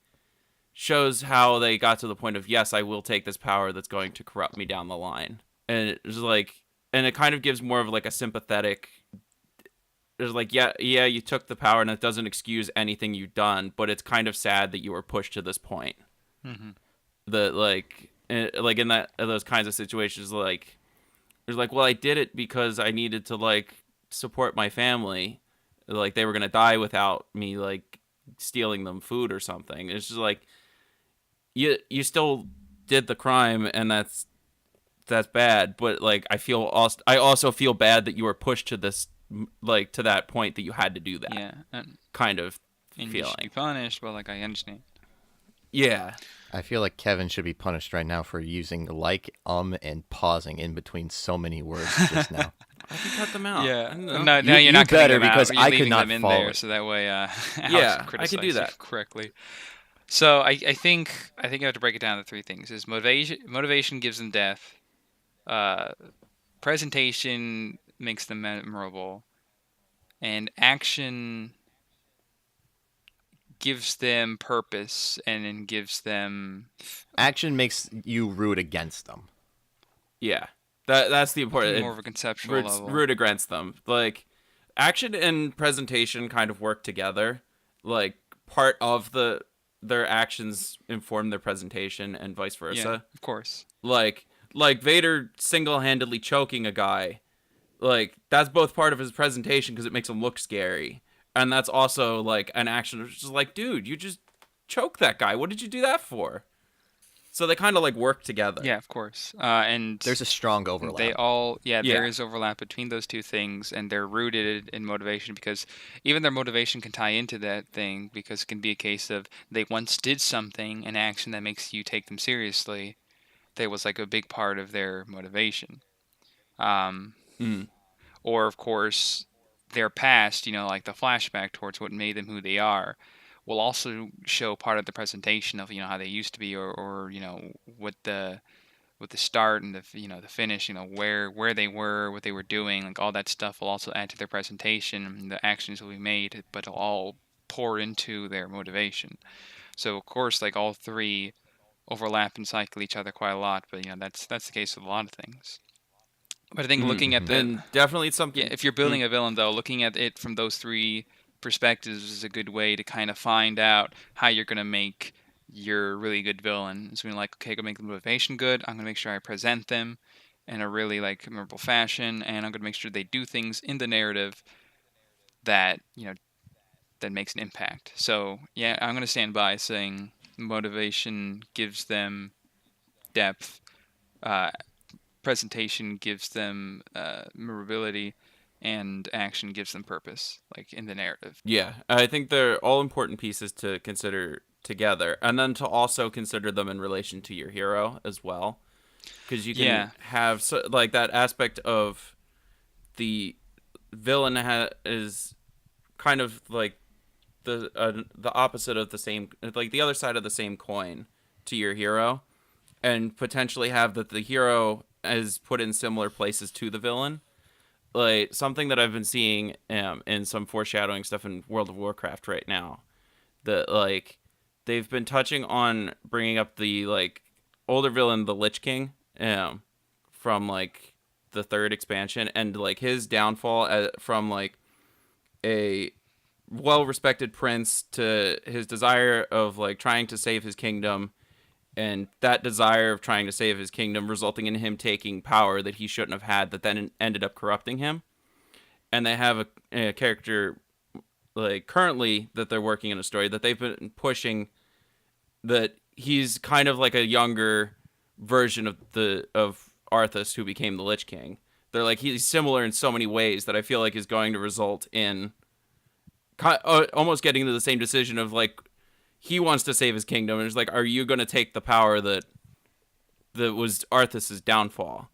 [SPEAKER 1] shows how they got to the point of, yes, I will take this power that's going to corrupt me down the line. And it's like, and it kind of gives more of like a sympathetic, it's like, yeah, you took the power and it doesn't excuse anything you've done, but it's kind of sad that you were pushed to this point.
[SPEAKER 3] Mm-hmm.
[SPEAKER 1] That like in those kinds of situations, like there's like, well, I did it because I needed to like support my family, like they were gonna die without me like stealing them food or something. It's just like you still did the crime, and that's bad, but like I also feel bad that you were pushed to this, like to that point that you had to do that.
[SPEAKER 3] Yeah,
[SPEAKER 1] kind of
[SPEAKER 3] and
[SPEAKER 1] feeling.
[SPEAKER 3] You should be punished. Well, like I understand.
[SPEAKER 1] Yeah.
[SPEAKER 2] I feel like Kevin should be punished right now for using like, and pausing in between so many words just now.
[SPEAKER 1] I can cut them out.
[SPEAKER 3] Yeah.
[SPEAKER 1] No,
[SPEAKER 3] No,
[SPEAKER 2] You-
[SPEAKER 3] you're not
[SPEAKER 2] you
[SPEAKER 3] cutting
[SPEAKER 2] better,
[SPEAKER 3] them out.
[SPEAKER 2] because
[SPEAKER 3] You're
[SPEAKER 2] I could
[SPEAKER 3] leaving
[SPEAKER 2] not
[SPEAKER 3] them in
[SPEAKER 2] follow
[SPEAKER 3] there,
[SPEAKER 2] it.
[SPEAKER 3] so that way Alex
[SPEAKER 1] Yeah,
[SPEAKER 3] can
[SPEAKER 1] I can do
[SPEAKER 3] criticize
[SPEAKER 1] that.
[SPEAKER 3] you correctly. So I think I have to break it down to three things: is motivation gives them depth, presentation makes them memorable, and action gives them purpose, and then gives them
[SPEAKER 2] Action makes you root against them.
[SPEAKER 1] Yeah. That's the important.
[SPEAKER 3] more of a conceptual level.
[SPEAKER 1] Root against them. Like action and presentation kind of work together. Like part of their actions inform their presentation and vice versa.
[SPEAKER 3] Yeah, of course.
[SPEAKER 1] Like Vader single-handedly choking a guy. Like that's both part of his presentation because it makes him look scary. And that's also like an action of just like, dude, you just choked that guy. What did you do that for? So they kind of like work together.
[SPEAKER 3] Yeah, of course. And
[SPEAKER 2] There's a strong overlap.
[SPEAKER 3] they all,
[SPEAKER 1] Yeah.
[SPEAKER 3] there is overlap between those two things, and they're rooted in motivation, because even their motivation can tie into that thing, because it can be a case of they once did something, an action that makes you take them seriously. That was like a big part of their motivation. Or of course, their past, like the flashback towards what made them who they are, will also show part of the presentation of how they used to be, or what the start and the finish, where they were, what they were doing, like all that stuff will also add to their presentation, and the actions will be made, but it'll all pour into their motivation. So of course, like all three overlap and cycle each other quite a lot, but that's the case with a lot of things. But I think looking at
[SPEAKER 1] then definitely it's something.
[SPEAKER 3] yeah, if you're building a villain, though, looking at it from those three perspectives is a good way to kind of find out how you're going to make your really good villain. So you're like, okay, I'm going to make the motivation good. I'm going to make sure I present them in a really like memorable fashion, and I'm going to make sure they do things in the narrative that that makes an impact. So yeah, I'm going to stand by saying motivation gives them depth, presentation gives them memorability, and action gives them purpose, like in the narrative.
[SPEAKER 1] Yeah, I think they're all important pieces to consider together, and then to also consider them in relation to your hero as well, because you can have like that aspect of the villain is kind of like the opposite of the same, like the other side of the same coin to your hero, and potentially have that the hero is put in similar places to the villain. Like something that I've been seeing in some foreshadowing stuff in World of Warcraft right now, that like they've been touching on bringing up the like older villain, the Lich King, from like the third expansion, and like his downfall from like a well-respected prince to his desire of like trying to save his kingdom, and that desire of trying to save his kingdom resulting in him taking power that he shouldn't have had, that then ended up corrupting him. And they have a character like currently that they're working in a story that they've been pushing, that he's kind of like a younger version of Arthas, who became the Lich King. They're like, he's similar in so many ways that I feel like is going to result in almost getting to the same decision of like, he wants to save his kingdom, and it's like, are you going to take the power that was Arthas's downfall,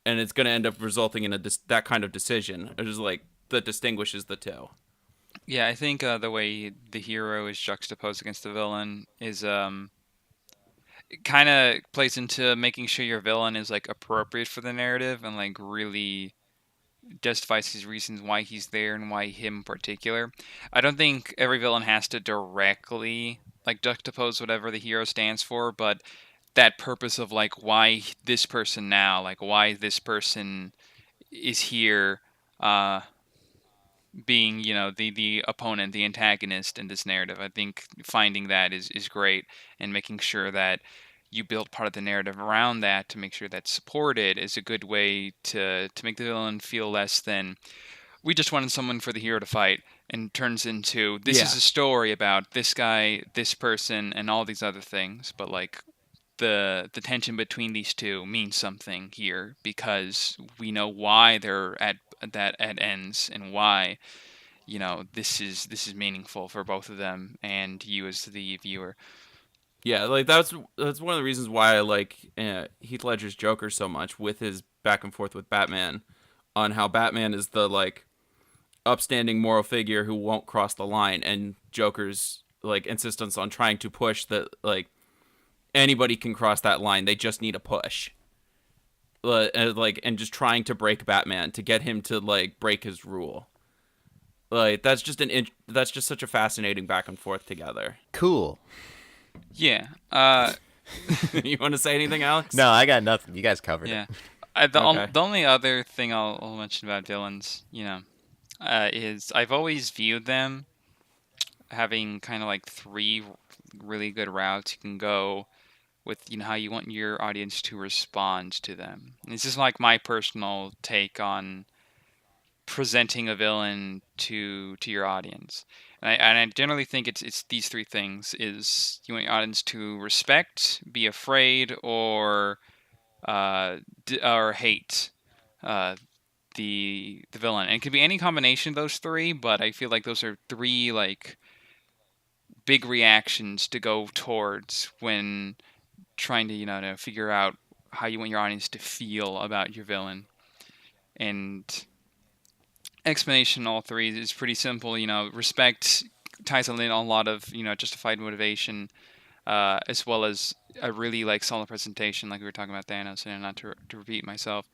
[SPEAKER 1] and it's going to end up resulting in that kind of decision. It is like that distinguishes the two.
[SPEAKER 3] Yeah, I think the way the hero is juxtaposed against the villain is it kind of plays into making sure your villain is like appropriate for the narrative and like really justifies his reasons why he's there and why him in particular. I don't think every villain has to directly like juxtapose whatever the hero stands for, but that purpose of like why this person now, like why this person is here, being the opponent, the antagonist in this narrative. I think finding that is great, and making sure that you build part of the narrative around that to make sure that's supported is a good way to make the villain feel less than we just wanted someone for the hero to fight, and turns into this is a story about this guy, this person, and all these other things. But like the tension between these two means something here because we know why they're at ends, and why this is meaningful for both of them and you as the viewer.
[SPEAKER 1] Yeah, like that's one of the reasons why I like Heath Ledger's Joker so much, with his back and forth with Batman, on how Batman is the like upstanding moral figure who won't cross the line, and Joker's like insistence on trying to push that like anybody can cross that line, they just need a push. And just trying to break Batman to get him to like break his rule. Like that's just such a fascinating back and forth together.
[SPEAKER 2] Cool.
[SPEAKER 3] Yeah.
[SPEAKER 1] You want to say anything, Alex?
[SPEAKER 2] No, I got nothing. You guys covered it.
[SPEAKER 3] The only other thing I'll mention about villains, is I've always viewed them having kind of like three really good routes you can go with, how you want your audience to respond to them. And this is like my personal take on presenting a villain to your audience. And I generally think it's these three things: is you want your audience to respect, be afraid, or hate the villain. And it could be any combination of those three, but I feel like those are three like big reactions to go towards when trying to to figure out how you want your audience to feel about your villain. And explanation all three is pretty simple. Respect ties in a lot of justified motivation, as well as a really like solid presentation, like we were talking about Thanos, and not to repeat myself,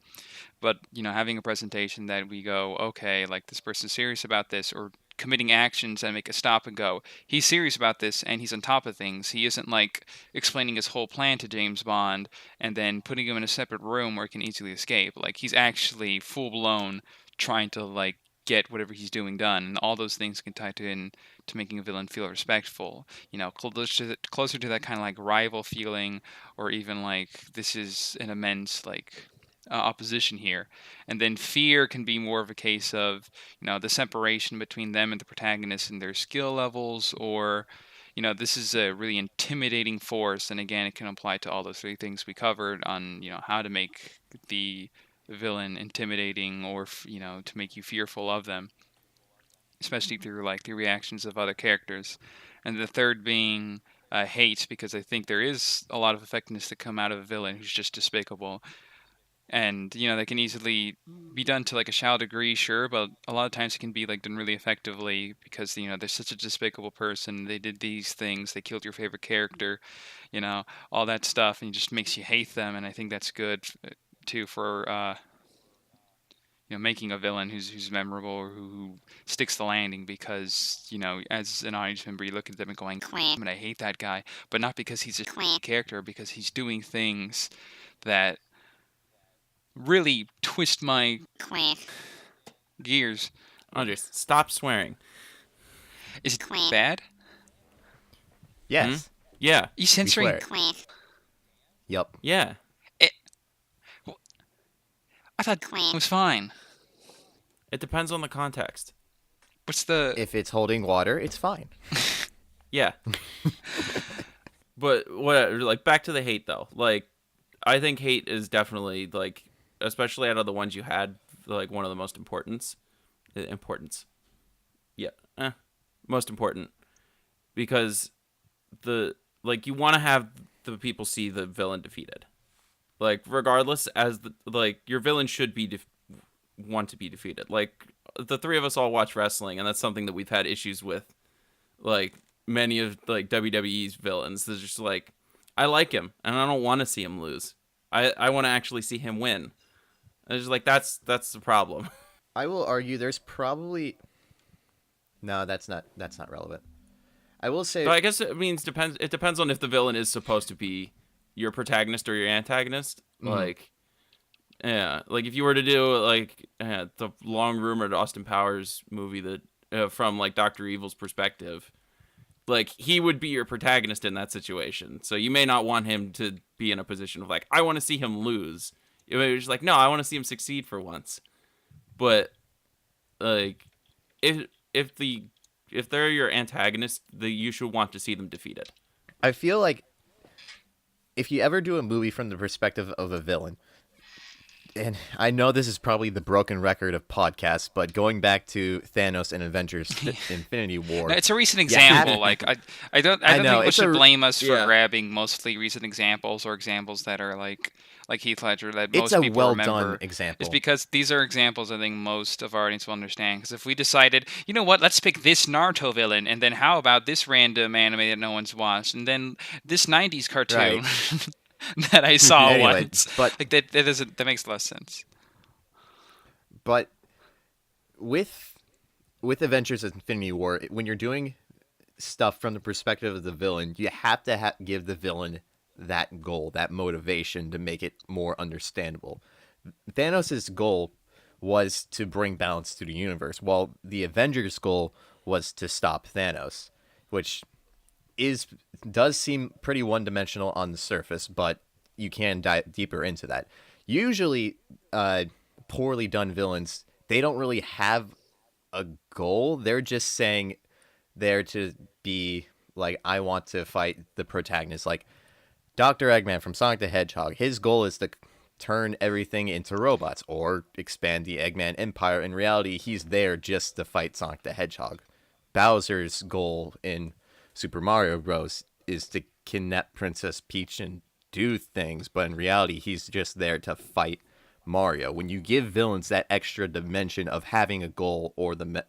[SPEAKER 3] but having a presentation that we go, okay, like this person's serious about this, or committing actions that make a stop and go, he's serious about this and he's on top of things. He isn't like explaining his whole plan to James Bond and then putting him in a separate room where he can easily escape. Like he's actually full blown trying to like get whatever he's doing done, and all those things can tie to making a villain feel respectful, closer to that kind of like rival feeling, or even like this is an immense like opposition here. And then fear can be more of a case of the separation between them and the protagonist and their skill levels, or this is a really intimidating force. And again, it can apply to all those three things we covered on how to make the villain intimidating, or to make you fearful of them, especially through like the reactions of other characters. And the third being hate, because I think there is a lot of effectiveness to come out of a villain who's just despicable. And that can easily be done to like a shallow degree, sure, but a lot of times it can be like done really effectively because they're such a despicable person. They did these things. They killed your favorite character, all that stuff, and it just makes you hate them. And I think that's good too for making a villain who's memorable, or who sticks the landing, because as an audience member you look at them and going, and I hate that guy, but not because he's a character, because he's doing things that really twist my gears.
[SPEAKER 1] Andres, stop swearing.
[SPEAKER 3] Is it bad?
[SPEAKER 2] Yes.
[SPEAKER 1] Mm-hmm. Yeah.
[SPEAKER 3] You censoring?
[SPEAKER 2] Yep.
[SPEAKER 1] Yeah.
[SPEAKER 3] I thought it was fine.
[SPEAKER 1] It depends on the context.
[SPEAKER 2] If it's holding water, it's fine.
[SPEAKER 1] Yeah. But like back to the hate though. Like I think hate is definitely like, especially out of the ones you had, like one of the most importance. Yeah. Most important. Because the like you want to have the people see the villain defeated. Like regardless, as your villain should be want to be defeated. Like the three of us all watch wrestling, and that's something that we've had issues with. Like many of like WWE's villains, they're just like, I like him, and I don't want to see him lose. I want to actually see him win. And it's just like that's the problem.
[SPEAKER 2] I will argue there's probably no, that's not relevant. I will say,
[SPEAKER 1] But I guess it means depends. It depends on if the villain is supposed to be your protagonist or your antagonist. Like, yeah, like if you were to do like the long rumored Austin Powers movie that from like Dr. Evil's perspective, like he would be your protagonist in that situation. So you may not want him to be in a position of like, I want to see him lose. You're just like, no, I want to see him succeed for once. But like, if they're your antagonist, you should want to see them defeated.
[SPEAKER 2] I feel like if you ever do a movie from the perspective of a villain, and I know this is probably the broken record of podcasts, but going back to Thanos and Avengers Infinity War.
[SPEAKER 3] No, it's a recent example. I don't think we should blame us for grabbing mostly recent examples or examples that are like Heath Ledger that most people remember. It's a well-done
[SPEAKER 2] example.
[SPEAKER 3] It's because these are examples I think most of our audience will understand. Because if we decided, you know what, let's pick this Naruto villain, and then how about this random anime that no one's watched, and then this 90s cartoon that I saw once.
[SPEAKER 2] But
[SPEAKER 3] like that makes less sense.
[SPEAKER 2] But with Avengers Infinity War, when you're doing stuff from the perspective of the villain, you have to give the villain that goal, that motivation to make it more understandable. Thanos' goal was to bring balance to the universe, while the Avengers' goal was to stop Thanos, which does seem pretty one-dimensional on the surface, but you can dive deeper into that. Usually, poorly done villains, they don't really have a goal. They're just saying there to be like, I want to fight the protagonist. Like Dr. Eggman from Sonic the Hedgehog, his goal is to turn everything into robots or expand the Eggman Empire. In reality, he's there just to fight Sonic the Hedgehog. Bowser's goal in Super Mario Bros. Is to kidnap Princess Peach and do things, but in reality, he's just there to fight Mario. When you give villains that extra dimension of having a goal or the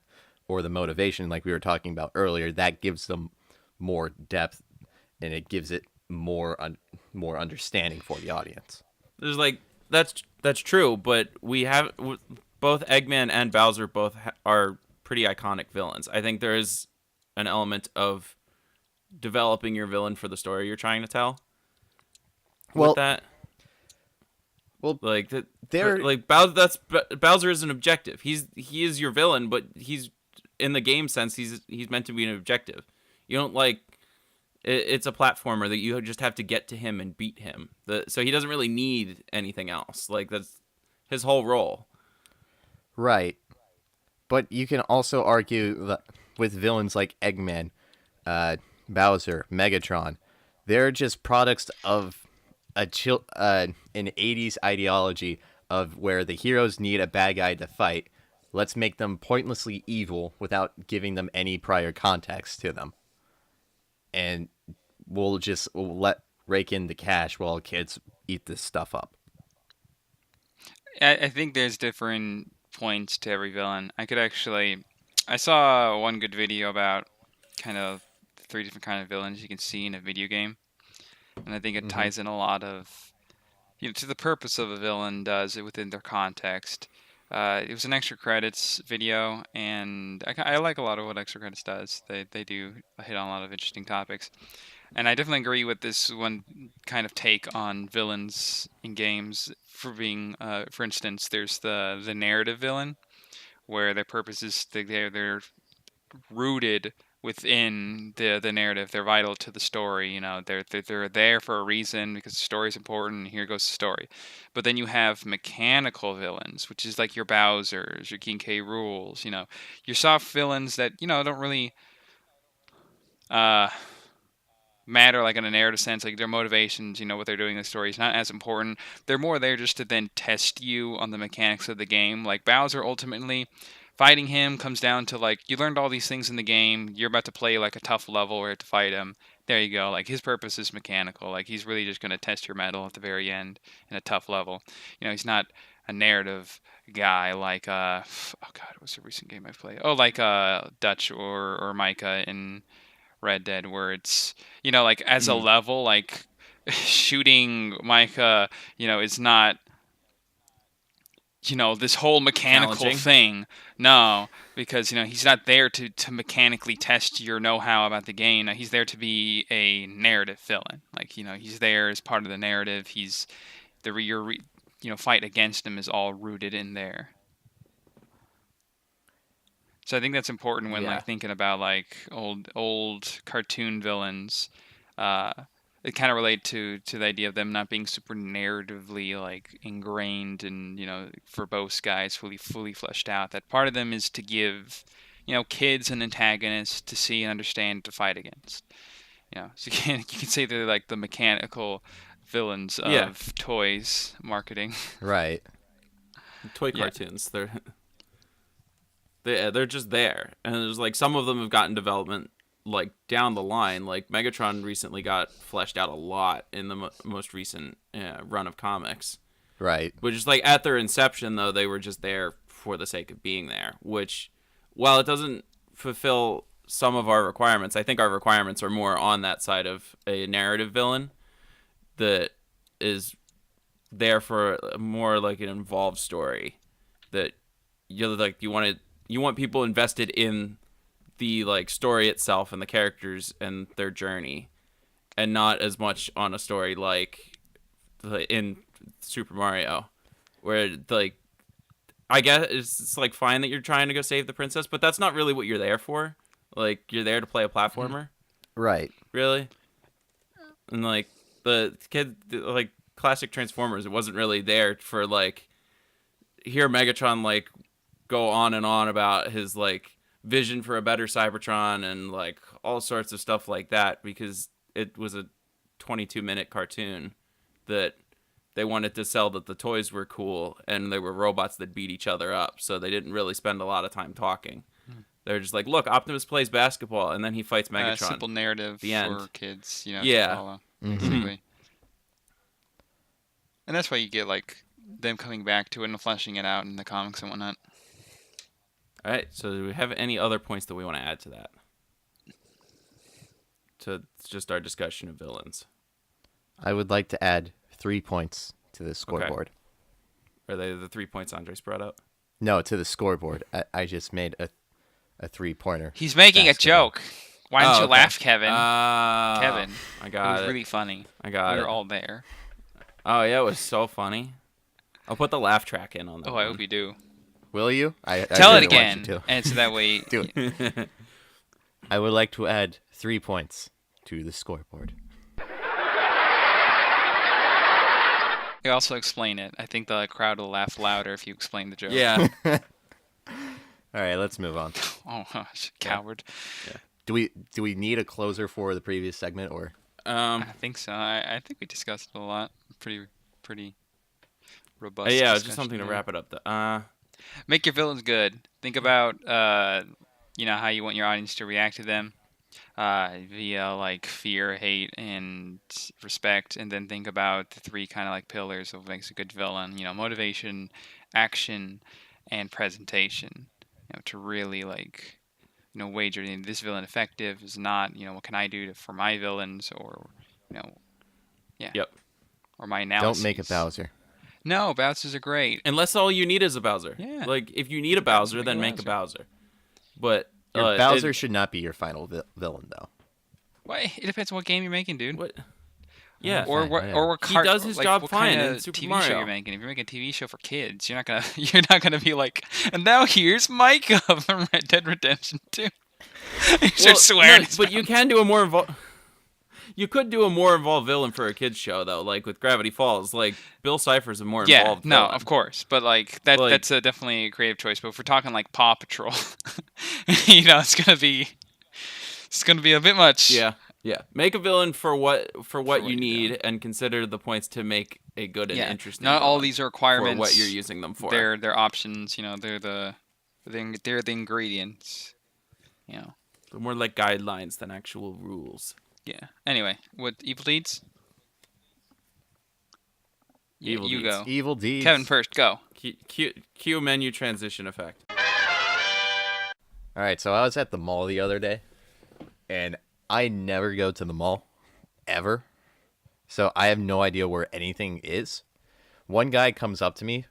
[SPEAKER 2] motivation, like we were talking about earlier, that gives them more depth and it gives it more understanding for the audience.
[SPEAKER 1] There's like that's true, but we have both Eggman and Bowser are pretty iconic villains. I think there is an element of developing your villain for the story you're trying to tell. Bowser is an objective. He is your villain, but he's in the game sense he's meant to be an objective. You don't it's a platformer that you just have to get to him and beat him. So he doesn't really need anything else. Like that's his whole role.
[SPEAKER 2] Right. But you can also argue that with villains like Eggman, Bowser, Megatron, they're just products of an 80s ideology of where the heroes need a bad guy to fight. Let's make them pointlessly evil without giving them any prior context to them. And we'll rake in the cash while kids eat this stuff up.
[SPEAKER 3] I think there's different points to every villain. I saw one good video about kind of 3 different kind of villains you can see in a video game, and I think it ties in a lot of, to the purpose of a villain, does it within their context. It was an extra credits video, and I like a lot of what extra credits does. They do hit on a lot of interesting topics, and I definitely agree with this one kind of take on villains in games for being, for instance, there's the narrative villain, where their purpose is they're rooted within the narrative. They're vital to the story. They're there for a reason because the story is important. And here goes the story. But then you have mechanical villains, which is like your Bowsers, your King K. Rools. Your soft villains that don't really matter like in a narrative sense. Like their motivations, what they're doing in the story is not as important. They're more there just to then test you on the mechanics of the game. Like Bowser, ultimately, fighting him comes down to like, you learned all these things in the game. You're about to play like a tough level where you have to fight him. There you go. Like his purpose is mechanical. Like he's really just going to test your metal at the very end in a tough level. He's not a narrative guy like oh god, what's the recent game I played? Oh, like Dutch or Micah in Red Dead, where it's like as a level, like shooting Micah, is not this whole mechanical thing. No, because he's not there to mechanically test your know-how about the game. He's there to be a narrative villain. Like he's there as part of the narrative. He's your fight against him is all rooted in there. So I think that's important when like thinking about like old cartoon villains. It kind of relate to the idea of them not being super narratively like ingrained and verbose guys fully fleshed out. That part of them is to give kids an antagonist to see and understand to fight against. So you can say they're like the mechanical villains of toys marketing.
[SPEAKER 2] Right.
[SPEAKER 1] Toy cartoons. They're just there, and there's like some of them have gotten development like down the line. Like Megatron recently got fleshed out a lot in the most recent run of comics.
[SPEAKER 2] Right.
[SPEAKER 1] Which is like at their inception though, they were just there for the sake of being there, which while it doesn't fulfill some of our requirements, I think our requirements are more on that side of a narrative villain that is there for more like an involved story that you want people invested in the like story itself and the characters and their journey, and not as much on a story like in Super Mario, where like I guess it's like fine that you're trying to go save the princess, but that's not really what you're there for. Like you're there to play a platformer,
[SPEAKER 2] right?
[SPEAKER 1] Really, and like the kid like classic Transformers, it wasn't really there for like hear Megatron like go on and on about his like vision for a better Cybertron and like all sorts of stuff like that, because it was a 22-minute cartoon that they wanted to sell that the toys were cool and they were robots that beat each other up, so they didn't really spend a lot of time talking. They're just like, look, Optimus plays basketball and then he fights Megatron.
[SPEAKER 3] Simple narrative
[SPEAKER 1] the end.
[SPEAKER 3] For kids,
[SPEAKER 1] yeah,
[SPEAKER 3] to follow, basically. And that's why you get like them coming back to it and fleshing it out in the comics and whatnot.
[SPEAKER 1] All right, so do we have any other points that we want to add to that? To just our discussion of villains.
[SPEAKER 2] I would like to add 3 points to the scoreboard.
[SPEAKER 1] Okay. Are they the 3 points Andres brought up?
[SPEAKER 2] No, to the scoreboard. I just made a 3-pointer.
[SPEAKER 3] He's making a joke. Why didn't you laugh, Kevin?
[SPEAKER 1] Kevin. I got it.
[SPEAKER 3] It was really funny.
[SPEAKER 1] I got it.
[SPEAKER 3] We were all there.
[SPEAKER 1] Oh, yeah, it was so funny. I'll put the laugh track in on that.
[SPEAKER 3] I hope you do.
[SPEAKER 2] Will you?
[SPEAKER 3] Tell it again. And so that way...
[SPEAKER 2] Do it. I would like to add 3 points to the scoreboard.
[SPEAKER 3] You also explain it. I think the crowd will laugh louder if you explain the joke.
[SPEAKER 1] Yeah.
[SPEAKER 2] All right, let's move on.
[SPEAKER 3] Oh, coward.
[SPEAKER 1] Yeah.
[SPEAKER 2] Do we need a closer for the previous segment, or?
[SPEAKER 3] I think so. I think we discussed it a lot. Pretty robust.
[SPEAKER 1] Yeah, just something to wrap it up.
[SPEAKER 3] Make your villains good. Think about how you want your audience to react to them via like fear, hate, and respect, and then think about the 3 kind of like pillars of what makes a good villain. Motivation, action, and presentation. To really like wager this villain effective is not. What can I do for my villains, or
[SPEAKER 1] Yep.
[SPEAKER 3] Or my analysis.
[SPEAKER 2] Don't make a Bowser.
[SPEAKER 3] No, Bowsers are great.
[SPEAKER 1] Unless all you need is a Bowser.
[SPEAKER 3] Yeah.
[SPEAKER 1] Like, if you need a Bowser, then make a Bowser. But
[SPEAKER 2] your Bowser should not be your final villain, though.
[SPEAKER 3] Well, it depends on what game you're making, dude.
[SPEAKER 1] What? Yeah.
[SPEAKER 3] Or what
[SPEAKER 1] he does his job fine in Super
[SPEAKER 3] TV
[SPEAKER 1] Mario.
[SPEAKER 3] show you're making. If you're making a TV show for kids, you're not gonna be like, and now here's Micah from Red Dead Redemption 2. You start swearing.
[SPEAKER 1] No, but you can do a more involved. You could do a more involved villain for a kids show though, like with Gravity Falls. Like Bill Cipher's a more involved villain.
[SPEAKER 3] No, of course, but like that's definitely a creative choice. But if we're talking like Paw Patrol, it's gonna be a bit much.
[SPEAKER 1] Yeah. Make a villain for what you need, and consider the points to make a good and interesting.
[SPEAKER 3] Not all these are requirements.
[SPEAKER 1] For what you're using them for.
[SPEAKER 3] They're options. They're the ingredients.
[SPEAKER 1] They're more like guidelines than actual rules.
[SPEAKER 3] Yeah. Anyway, what evil deeds? Yeah,
[SPEAKER 1] Evil
[SPEAKER 3] you
[SPEAKER 1] deeds.
[SPEAKER 3] go.
[SPEAKER 2] Evil deeds.
[SPEAKER 3] Kevin first, go.
[SPEAKER 1] Cue menu transition effect.
[SPEAKER 2] All right, so I was at the mall the other day, and I never go to the mall, ever. So I have no idea where anything is. One guy comes up to me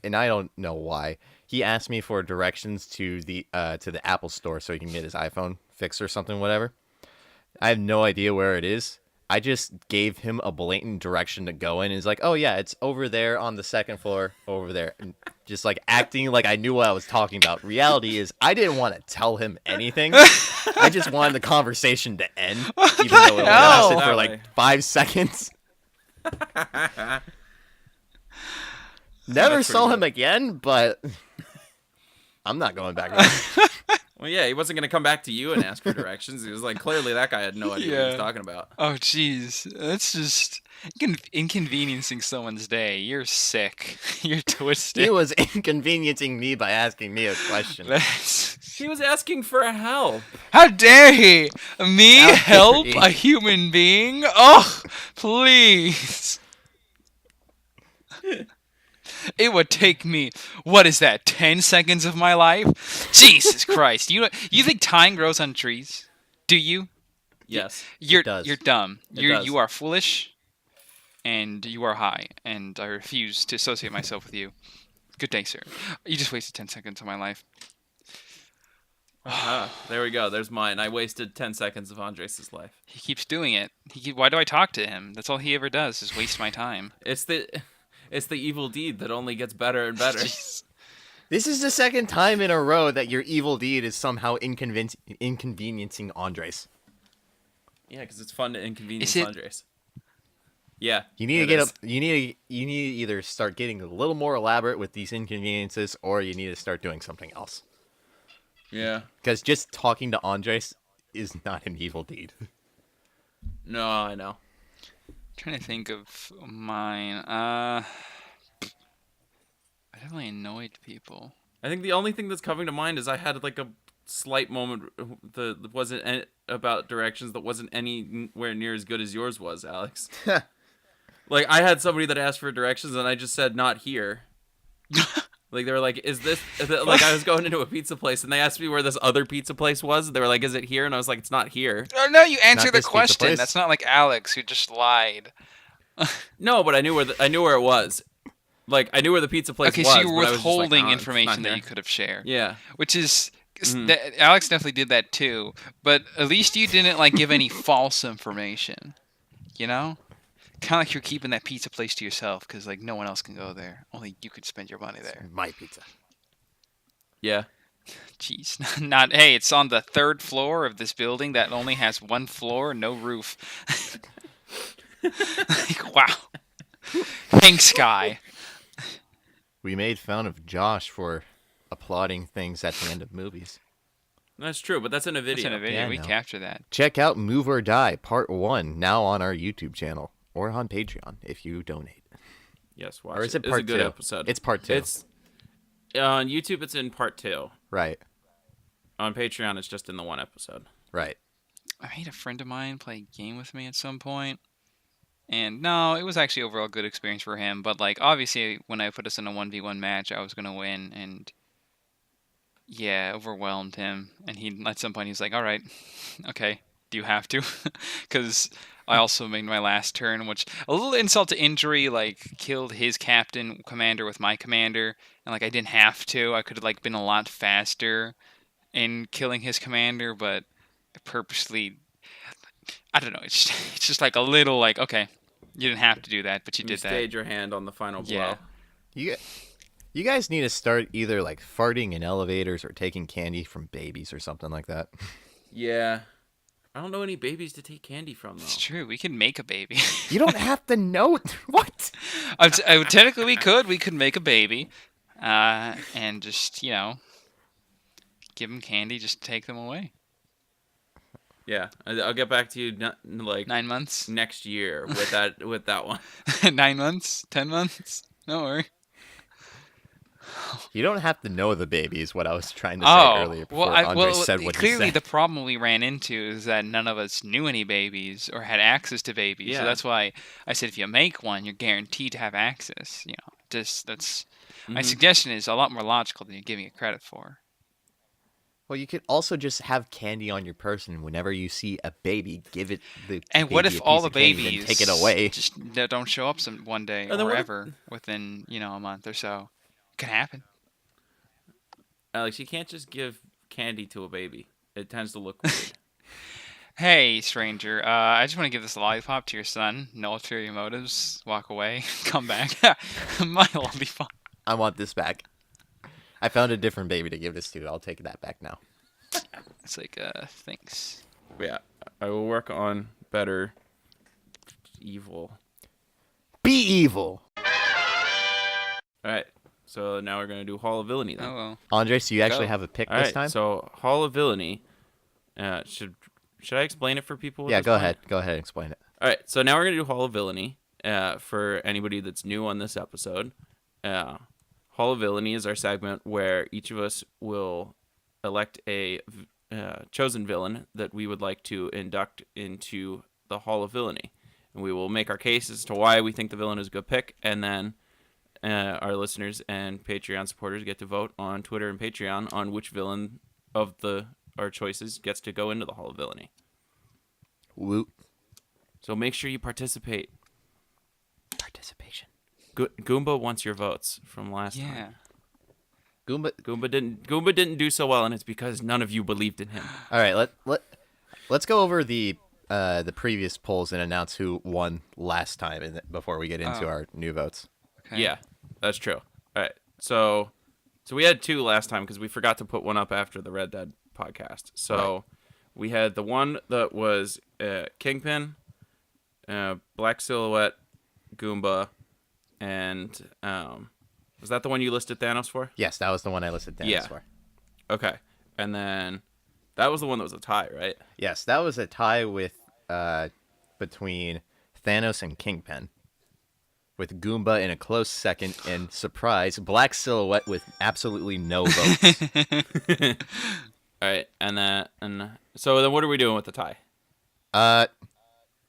[SPEAKER 2] and I don't know why. He asked me for directions to the Apple store so he can get his iPhone fixed or something, whatever. I have no idea where it is. I just gave him a blatant direction to go in. He's like, "Oh yeah, it's over there on the second floor, over there," and just like acting like I knew what I was talking about. Reality is, I didn't want to tell him anything. I just wanted the conversation to end, even though it only lasted for
[SPEAKER 1] That
[SPEAKER 2] like
[SPEAKER 1] way.
[SPEAKER 2] 5 seconds. Never
[SPEAKER 1] That's
[SPEAKER 2] saw
[SPEAKER 1] pretty
[SPEAKER 2] him
[SPEAKER 1] good.
[SPEAKER 2] again, but I'm not going back there.
[SPEAKER 1] Well, yeah, he wasn't gonna come back to you and ask for directions. He was like, clearly that guy had no idea what he was
[SPEAKER 3] Yeah.
[SPEAKER 1] talking about.
[SPEAKER 3] Oh, jeez. That's just inconveniencing someone's day. You're sick. You're twisted.
[SPEAKER 2] He was inconveniencing me by asking me a question.
[SPEAKER 1] He was asking for help.
[SPEAKER 3] How dare he? Me
[SPEAKER 2] How dare
[SPEAKER 3] help
[SPEAKER 2] he?
[SPEAKER 3] a human being? Oh, please. It would take me, what is that, 10 seconds of my life? Jesus Christ. You think time grows on trees? Do you?
[SPEAKER 1] Yes.
[SPEAKER 3] You're
[SPEAKER 2] does.
[SPEAKER 3] you're dumb.
[SPEAKER 1] It does.
[SPEAKER 3] You are foolish, and you are high, and I refuse to associate myself with you. Good day, sir. You just wasted 10 seconds of my life.
[SPEAKER 1] There we go. There's mine. I wasted 10 seconds of Andres' life.
[SPEAKER 3] He keeps doing it. Why do I talk to him? That's all he ever does is waste my time.
[SPEAKER 1] It's the evil deed that only gets better and better.
[SPEAKER 3] Jeez.
[SPEAKER 2] This is the second time in a row that your evil deed is somehow inconveniencing Andres.
[SPEAKER 1] Yeah, because it's fun to inconvenience
[SPEAKER 3] Is it-
[SPEAKER 1] Andres. Yeah.
[SPEAKER 2] You need to
[SPEAKER 1] it
[SPEAKER 2] get
[SPEAKER 1] is.
[SPEAKER 2] up. You need to either start getting a little more elaborate with these inconveniences, or you need to start doing something else.
[SPEAKER 1] Yeah.
[SPEAKER 2] Because just talking to Andres is not an evil deed.
[SPEAKER 1] No, I know.
[SPEAKER 3] Trying to think of mine. I definitely annoyed people.
[SPEAKER 1] I think the only thing that's coming to mind is I had like a slight moment that wasn't about directions that wasn't anywhere near as good as yours was, Alex. Like I had somebody that asked for directions and I just said not here. Like they were like, "Is this?" Like I was going into a pizza place and they asked me where this other pizza place was. They were like, "Is it here?" And I was like, "It's not here."
[SPEAKER 3] Oh, no, you answer the
[SPEAKER 2] this pizza
[SPEAKER 3] question.
[SPEAKER 2] place.
[SPEAKER 3] That's not like Alex who just lied.
[SPEAKER 1] No, but I knew where it was. Like I knew where the pizza place
[SPEAKER 3] Okay,
[SPEAKER 1] was.
[SPEAKER 3] so you were
[SPEAKER 1] but I was just like,
[SPEAKER 3] withholding
[SPEAKER 1] "Oh, it's not
[SPEAKER 3] information that
[SPEAKER 1] here."
[SPEAKER 3] you could have shared.
[SPEAKER 1] Yeah.
[SPEAKER 3] Which is Alex definitely did that too, but at least you didn't like give any false information. You know, kind of like you're keeping that pizza place to yourself because like no one else can go there. Only you could spend your money there.
[SPEAKER 2] My pizza.
[SPEAKER 1] Yeah.
[SPEAKER 3] Jeez, not hey. It's on the 3rd floor of this building that only has 1 floor, no roof. Like, wow. Thanks, guy.
[SPEAKER 2] We made fun of Josh for applauding things at the end of movies.
[SPEAKER 1] That's true, but that's in a
[SPEAKER 3] That's
[SPEAKER 1] video.
[SPEAKER 3] in a video.
[SPEAKER 2] Yeah,
[SPEAKER 3] We
[SPEAKER 2] no.
[SPEAKER 3] capture that.
[SPEAKER 2] Check out Move or Die Part 1 now on our YouTube channel or on Patreon if you donate.
[SPEAKER 1] Yes, watch
[SPEAKER 2] Or is it
[SPEAKER 1] It's
[SPEAKER 2] part
[SPEAKER 1] a good
[SPEAKER 2] 2?
[SPEAKER 1] episode.
[SPEAKER 2] It's part 2.
[SPEAKER 1] It's on YouTube. It's in part 2.
[SPEAKER 2] Right.
[SPEAKER 1] On Patreon, it's just in the 1 episode.
[SPEAKER 2] Right.
[SPEAKER 3] I made a friend of mine play a game with me at some point. And no, it was actually overall a good experience for him. But like obviously when I put us in a 1v1 match, I was gonna win and yeah, overwhelmed him. And he at some point he's like, "Alright, okay, do you have to?" Because I also made my last turn, which a little insult to injury, like killed his captain commander with my commander, and like I didn't have to. I could have like been a lot faster in killing his commander, but I purposely, I don't know. It's just like a little like, okay, you didn't have to do that, but you
[SPEAKER 1] You
[SPEAKER 3] did that.
[SPEAKER 1] stayed your hand on the final blow.
[SPEAKER 3] Yeah.
[SPEAKER 2] You guys need to start either like farting in elevators or taking candy from babies or something like that.
[SPEAKER 1] Yeah. I don't know any babies to take candy from, though.
[SPEAKER 3] It's true. We could make a baby.
[SPEAKER 2] You don't have to know what.
[SPEAKER 3] Technically, we could. We could make a baby, and just give them candy. Just take them away.
[SPEAKER 1] Yeah. I'll get back to you like
[SPEAKER 3] 9 months.
[SPEAKER 1] next year with that one.
[SPEAKER 3] 9 months. 10 months. Don't worry.
[SPEAKER 2] You don't have to know the baby is what I was trying to say earlier before Andre said what he
[SPEAKER 3] clearly
[SPEAKER 2] said.
[SPEAKER 3] the problem we ran into is that none of us knew any babies or had access to babies. So
[SPEAKER 1] Yeah.
[SPEAKER 3] that's why I said if you make one, you're guaranteed to have access. That's my suggestion is a lot more logical than you're giving it credit for.
[SPEAKER 2] Well, you could also just have candy on your person whenever you see a baby. Give it the
[SPEAKER 3] And
[SPEAKER 2] baby
[SPEAKER 3] what
[SPEAKER 2] a
[SPEAKER 3] if all
[SPEAKER 2] piece
[SPEAKER 3] the
[SPEAKER 2] of candy, then
[SPEAKER 3] babies
[SPEAKER 2] take it away?
[SPEAKER 3] just don't show up one day
[SPEAKER 1] And then
[SPEAKER 3] or
[SPEAKER 1] what if-
[SPEAKER 3] ever within a month or so? It could happen.
[SPEAKER 1] Alex, you can't just give candy to a baby. It tends to look weird.
[SPEAKER 3] Hey, stranger. I just want to give this lollipop to your son. No ulterior motives. Walk away. Come back. My lollipop.
[SPEAKER 2] I want this back. I found a different baby to give this to. I'll take that back now.
[SPEAKER 3] It's like, thanks.
[SPEAKER 1] Yeah, I will work on better evil.
[SPEAKER 2] Be evil.
[SPEAKER 1] All right, so now we're going to do Hall of Villainy then.
[SPEAKER 3] Oh, well.
[SPEAKER 2] Andre, so you actually
[SPEAKER 3] Go.
[SPEAKER 2] have a pick
[SPEAKER 1] All
[SPEAKER 2] this
[SPEAKER 1] right,
[SPEAKER 2] time?
[SPEAKER 1] so Hall of Villainy. Should I explain it for people? at
[SPEAKER 2] Yeah,
[SPEAKER 1] this
[SPEAKER 2] go
[SPEAKER 1] point?
[SPEAKER 2] ahead. Go ahead and explain it.
[SPEAKER 1] All right, so now we're going to do Hall of Villainy for anybody that's new on this episode. Hall of Villainy is our segment where each of us will elect a chosen villain that we would like to induct into the Hall of Villainy. And we will make our case as to why we think the villain is a good pick, and then our listeners and Patreon supporters get to vote on Twitter and Patreon on which villain of our choices gets to go into the Hall of Villainy.
[SPEAKER 2] Woot.
[SPEAKER 1] So make sure you participate.
[SPEAKER 2] Participation.
[SPEAKER 1] Goomba wants your votes from last
[SPEAKER 3] Yeah.
[SPEAKER 1] time.
[SPEAKER 2] Goomba.
[SPEAKER 1] Goomba didn't do so well, and it's because none of you believed in him.
[SPEAKER 2] All right, let's go over the previous polls and announce who won last time before we get into our new votes.
[SPEAKER 3] Okay.
[SPEAKER 1] Yeah, that's true. All right, so we had two last time because we forgot to put one up after the Red Dead podcast. So we had the one that was Kingpin, Black Silhouette, Goomba, and was that the one you listed Thanos for?
[SPEAKER 2] Yes, that was the one I listed Thanos for.
[SPEAKER 1] Okay, and then that was the one that was a tie, right?
[SPEAKER 2] Yes, that was a tie with between Thanos and Kingpin, with Goomba in a close second, and surprise, Black Silhouette with absolutely no votes.
[SPEAKER 1] All right, and so then what are we doing with the tie?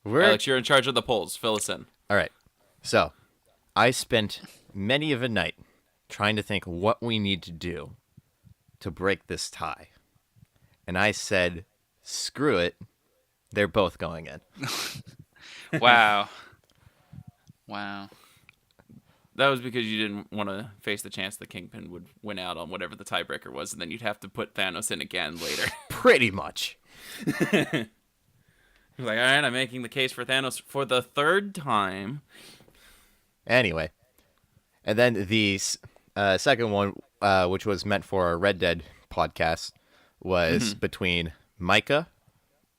[SPEAKER 2] We're
[SPEAKER 1] Alex, you're in charge of the polls. Fill us in.
[SPEAKER 2] all right. So, I spent many of a night trying to think what we need to do to break this tie, and I said, "Screw it, they're both going in."
[SPEAKER 3] Wow. Wow.
[SPEAKER 1] That was because you didn't want to face the chance that Kingpin would win out on whatever the tiebreaker was, and then you'd have to put Thanos in again later.
[SPEAKER 2] Pretty much.
[SPEAKER 1] He was like, all right, I'm making the case for Thanos for the third time.
[SPEAKER 2] Anyway, and then the second one, which was meant for our Red Dead podcast, was between Micah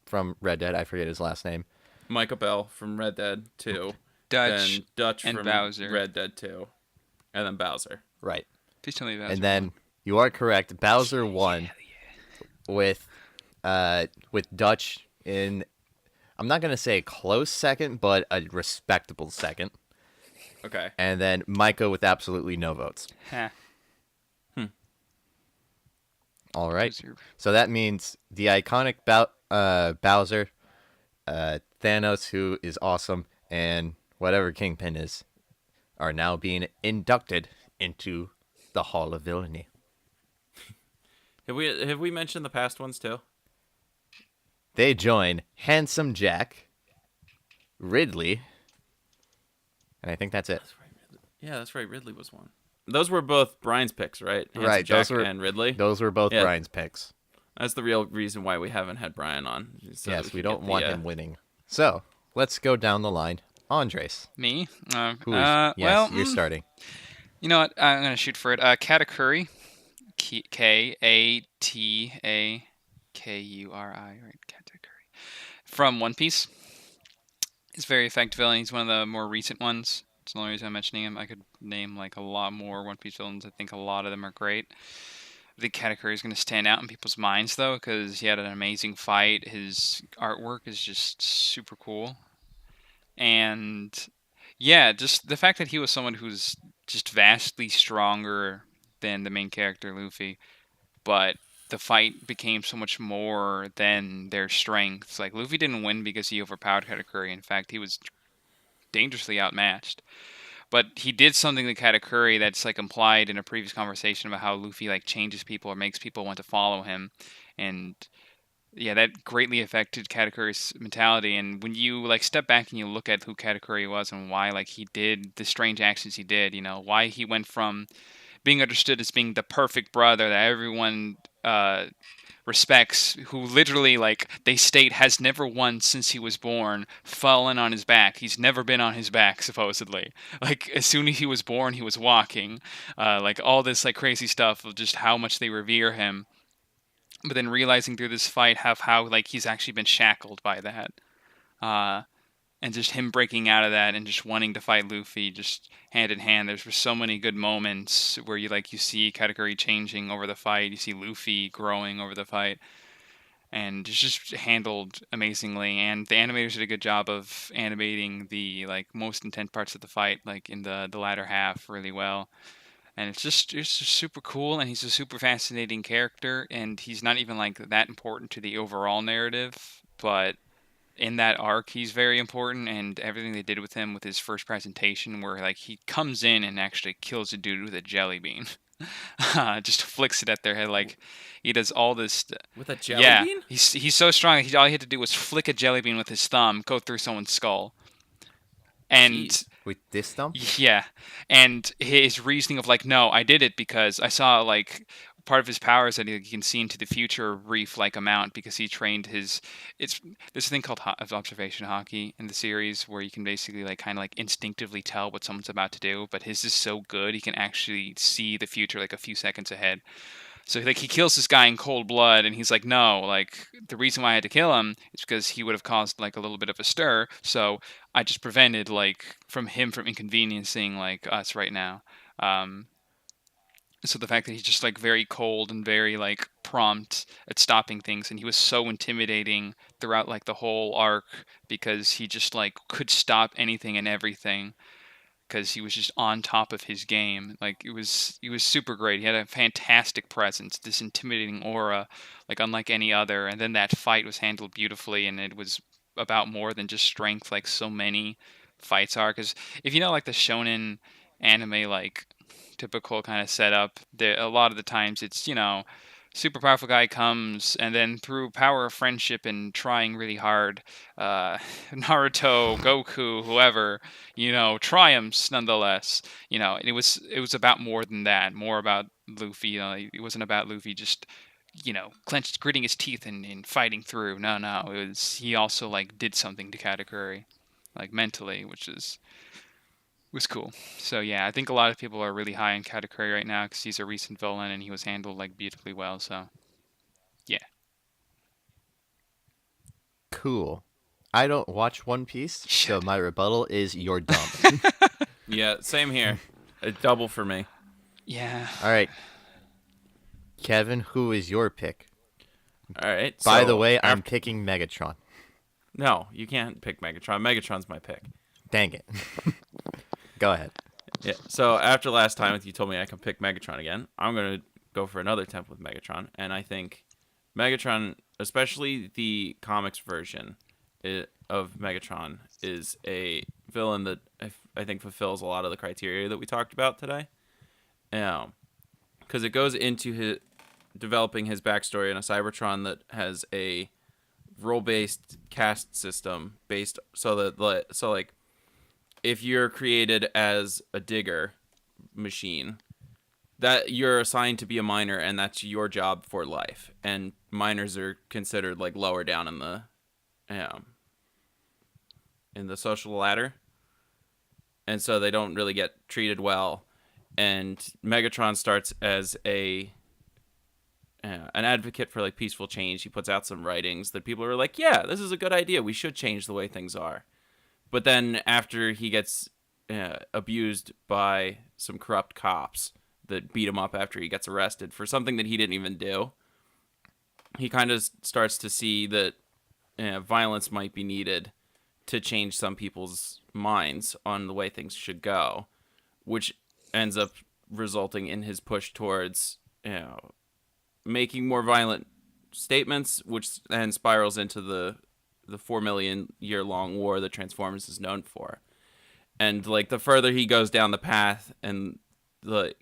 [SPEAKER 2] from Red Dead. I forget his last name.
[SPEAKER 1] Micah Bell from Red Dead 2.
[SPEAKER 3] Dutch
[SPEAKER 1] Then Dutch
[SPEAKER 3] and
[SPEAKER 1] from
[SPEAKER 3] Bowser.
[SPEAKER 1] Red Dead 2. And then Bowser.
[SPEAKER 2] Right.
[SPEAKER 3] Please tell me Bowser.
[SPEAKER 2] And then you are correct. Bowser won with Dutch in, I'm not gonna say a close second, but a respectable second.
[SPEAKER 1] Okay.
[SPEAKER 2] And then Micah with absolutely no votes.
[SPEAKER 3] Huh.
[SPEAKER 2] All right.
[SPEAKER 3] Bowser.
[SPEAKER 2] So that means the iconic Bowser, Thanos, who is awesome, and whatever Kingpin is, are now being inducted into the Hall of Villainy.
[SPEAKER 1] Have we mentioned the past ones too?
[SPEAKER 2] They join Handsome Jack, Ridley, and I think that's it.
[SPEAKER 1] Yeah, that's right. Ridley was one. Those were both Brian's picks, right? Handsome
[SPEAKER 2] Right,
[SPEAKER 1] Jack
[SPEAKER 2] those were-
[SPEAKER 1] and Ridley.
[SPEAKER 2] Those were both
[SPEAKER 1] Yeah.
[SPEAKER 2] Brian's picks.
[SPEAKER 1] That's the real reason why we haven't had Brian on. So that
[SPEAKER 2] Yes,
[SPEAKER 1] we
[SPEAKER 2] we
[SPEAKER 1] could
[SPEAKER 2] don't
[SPEAKER 1] get
[SPEAKER 2] want
[SPEAKER 1] the,
[SPEAKER 2] him winning. So let's go down the line. Andres,
[SPEAKER 3] Me?
[SPEAKER 2] who is? Yes,
[SPEAKER 3] Well,
[SPEAKER 2] you're starting.
[SPEAKER 3] you know what? I'm going to shoot for it. Katakuri. Katakuri. Right? Katakuri. From One Piece. He's a very effective villain. He's one of the more recent ones. That's the only reason I'm mentioning him. I could name like a lot more One Piece villains. I think a lot of them are great. I think Katakuri is going to stand out in people's minds, though, because he had an amazing fight. His artwork is just super cool. And, yeah, just the fact that he was someone who's just vastly stronger than the main character Luffy, but the fight became so much more than their strengths. Like Luffy didn't win because he overpowered Katakuri. In fact, he was dangerously outmatched. But he did something to Katakuri that's like implied in a previous conversation about how Luffy like changes people or makes people want to follow him, and yeah, that greatly affected Katakuri's mentality. And when you like step back and you look at who Katakuri was and why like he did the strange actions he did, why he went from being understood as being the perfect brother that everyone respects, who literally, like they state, has never once since he was born fallen on his back. He's never been on his back, supposedly. Like as soon as he was born, he was walking. Like all this like crazy stuff of just how much they revere him. But then realizing through this fight how like he's actually been shackled by that. Uh, and just him breaking out of that and just wanting to fight Luffy just hand in hand. There's so many good moments where you see Katakuri changing over the fight, you see Luffy growing over the fight, and it's just handled amazingly. And the animators did a good job of animating the like most intense parts of the fight, like in the latter half, really well. And it's just super cool, and he's a super fascinating character, and he's not even like that important to the overall narrative, but in that arc he's very important. And everything they did with him with his first presentation, where like he comes in and actually kills a dude with a jelly bean. Just flicks it at their head. Like he does all this
[SPEAKER 1] With a jelly
[SPEAKER 3] yeah,
[SPEAKER 1] bean?
[SPEAKER 3] he's so strong. All he had to do was flick a jelly bean with his thumb, go through someone's skull. And
[SPEAKER 1] Jeez.
[SPEAKER 2] With this thumb?
[SPEAKER 3] yeah, and his reasoning of like, no, I did it because I saw like part of his powers that he can see into the future reef like amount, because he trained his. It's There's a thing called observation hockey in the series where you can basically like kind of like instinctively tell what someone's about to do, but his is so good he can actually see the future like a few seconds ahead. So like he kills this guy in cold blood, and he's like, no, like the reason why I had to kill him is because he would have caused like a little bit of a stir. So I just prevented like from inconveniencing like us right now. Um, so the fact that he's just like very cold and very like prompt at stopping things, and he was so intimidating throughout like the whole arc because he just like could stop anything and everything because he was just on top of his game. Like he was super great. He had a fantastic presence, this intimidating aura, like unlike any other. And then that fight was handled beautifully, and it was about more than just strength, like so many fights are. Because if you know, like the shonen anime, like typical kind of setup, there a lot of the times it's super powerful guy comes, and then through power of friendship and trying really hard, Naruto, Goku, whoever, triumphs nonetheless. And it was about more than that, more about Luffy. It wasn't about Luffy just gritting his teeth and fighting through. No, it was he also like did something to Katakuri, like mentally, which was cool. So yeah, I think a lot of people are really high on Katakuri right now because he's a recent villain and he was handled like beautifully well. So yeah,
[SPEAKER 2] Cool. I don't watch One Piece, so my rebuttal is you're dumb.
[SPEAKER 1] Yeah, same here. A double for me.
[SPEAKER 3] yeah.
[SPEAKER 2] All right. Kevin, who is your pick?
[SPEAKER 1] All right.
[SPEAKER 2] By
[SPEAKER 1] so
[SPEAKER 2] the way, I'm
[SPEAKER 1] after-
[SPEAKER 2] picking Megatron.
[SPEAKER 1] No, you can't pick Megatron. Megatron's my pick.
[SPEAKER 2] Dang it. Go ahead.
[SPEAKER 1] Yeah. So after last time, you told me I can pick Megatron again. I'm gonna go for another attempt with Megatron, and I think Megatron, especially the comics version of Megatron, is a villain that I think fulfills a lot of the criteria that we talked about today. Because it goes into his developing his backstory in a Cybertron that has a role-based caste system based so like if you're created as a digger machine, that you're assigned to be a miner, and that's your job for life. And miners are considered like lower down in the social ladder, and so they don't really get treated well. And Megatron starts as an advocate for like peaceful change. He puts out some writings that people are like, yeah, this is a good idea. We should change the way things are. But then after he gets abused by some corrupt cops that beat him up after he gets arrested for something that he didn't even do, he kind of starts to see that violence might be needed to change some people's minds on the way things should go, which ends up resulting in his push towards making more violent statements, which then spirals into the 4 million year long war that Transformers is known for. And like the further he goes down the path and like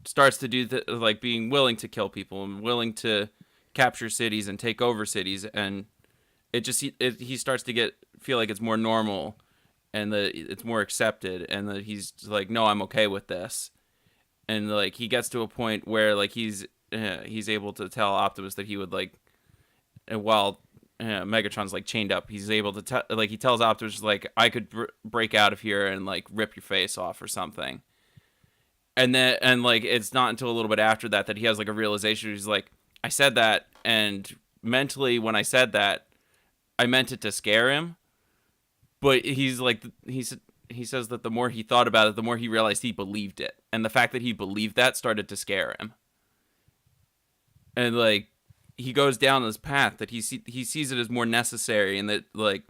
[SPEAKER 1] starts to do like being willing to kill people and willing to capture cities and take over cities, and he starts to feel like it's more normal and that it's more accepted, and that he's like, no, I'm okay with this. And like he gets to a point where like he's able to tell Optimus that he would like, while Megatron's like chained up, he's able to he tells Optimus like, I could break out of here and like rip your face off or something. And then like it's not until a little bit after that he has like a realization. He's like, I said that, and mentally when I said that, I meant it to scare him. But he's like, he says that the more he thought about it, the more he realized he believed it. And the fact that he believed that started to scare him. And like, he goes down this path that he sees it as more necessary, and that like,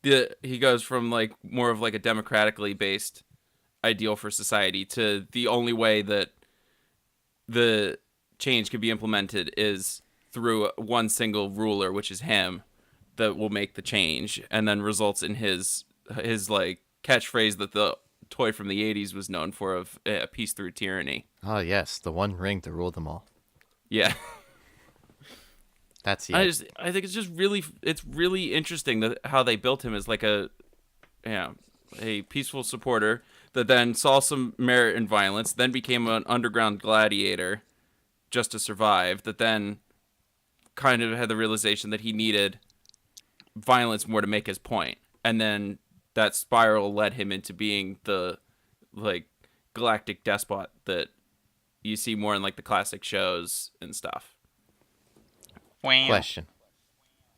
[SPEAKER 1] he goes from like more of like a democratically based ideal for society to the only way that the change can be implemented is through one single ruler, which is him, that will make the change, and then results in his like catchphrase that the toy from the 80s was known for of peace through tyranny.
[SPEAKER 2] Oh yes, the one ring to rule them all.
[SPEAKER 1] Yeah.
[SPEAKER 2] That's it.
[SPEAKER 1] I think it's really interesting that how they built him as like a peaceful supporter that then saw some merit in violence, then became an underground gladiator just to survive, that then kind of had the realization that he needed violence more to make his point. And then that spiral led him into being the like galactic despot that you see more in like the classic shows and stuff.
[SPEAKER 3] Wow.
[SPEAKER 2] Question.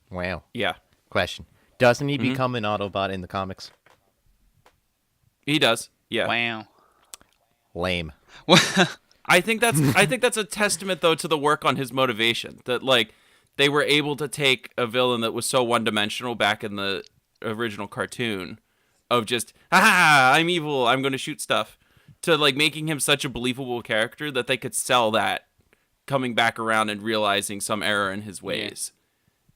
[SPEAKER 2] Wow.
[SPEAKER 1] Yeah.
[SPEAKER 2] Question. Doesn't he become an Autobot in the comics?
[SPEAKER 1] He does. Yeah.
[SPEAKER 3] Wow.
[SPEAKER 2] Lame.
[SPEAKER 1] I think that's a testament though to the work on his motivation, that like they were able to take a villain that was so one-dimensional back in the original cartoon of just, I'm evil, I'm going to shoot stuff, to like making him such a believable character that they could sell that coming back around and realizing some error in his ways.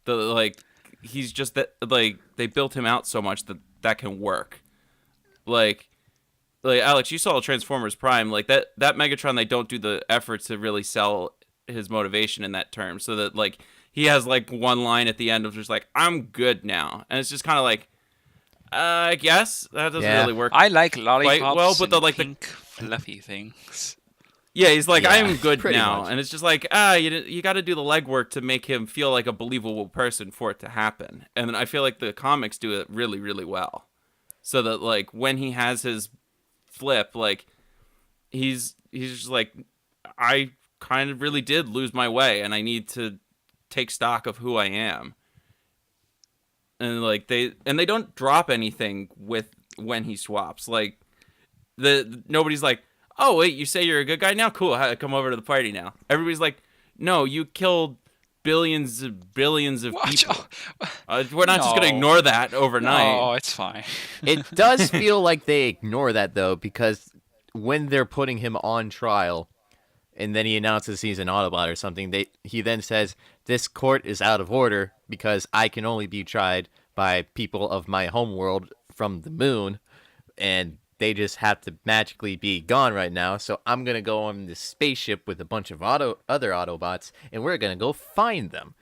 [SPEAKER 1] Yeah. Like he's just that, like they built him out so much that can work. Like Alex, you saw Transformers Prime, like that Megatron, they don't do the effort to really sell his motivation in that term, so that like he has like one line at the end of just like, I'm good now, and it's just kind of like, I guess that doesn't really work.
[SPEAKER 3] I like lollipops
[SPEAKER 1] well, but
[SPEAKER 3] and pink fluffy things.
[SPEAKER 1] Yeah, he's like, I'm good
[SPEAKER 2] pretty
[SPEAKER 1] now,
[SPEAKER 2] much.
[SPEAKER 1] and it's just like, you got to do the legwork to make him feel like a believable person for it to happen, and I feel like the comics do it really, really well, so that like when he has his flip, like he's just like, I kind of really did lose my way, and I need to take stock of who I am. And like they don't drop anything with when he swaps. Like nobody's like, oh wait, you say you're a good guy now? Cool, come over to the party now. Everybody's like, no, you killed billions of people. We're not just gonna ignore that overnight.
[SPEAKER 3] Oh, it's fine.
[SPEAKER 2] It does feel like they ignore that though, because when they're putting him on trial, and then he announces he's an Autobot or something, he then says, this court is out of order because I can only be tried by people of my homeworld from the moon, and they just have to magically be gone right now, so I'm going to go on this spaceship with a bunch of other Autobots, and we're going to go find them.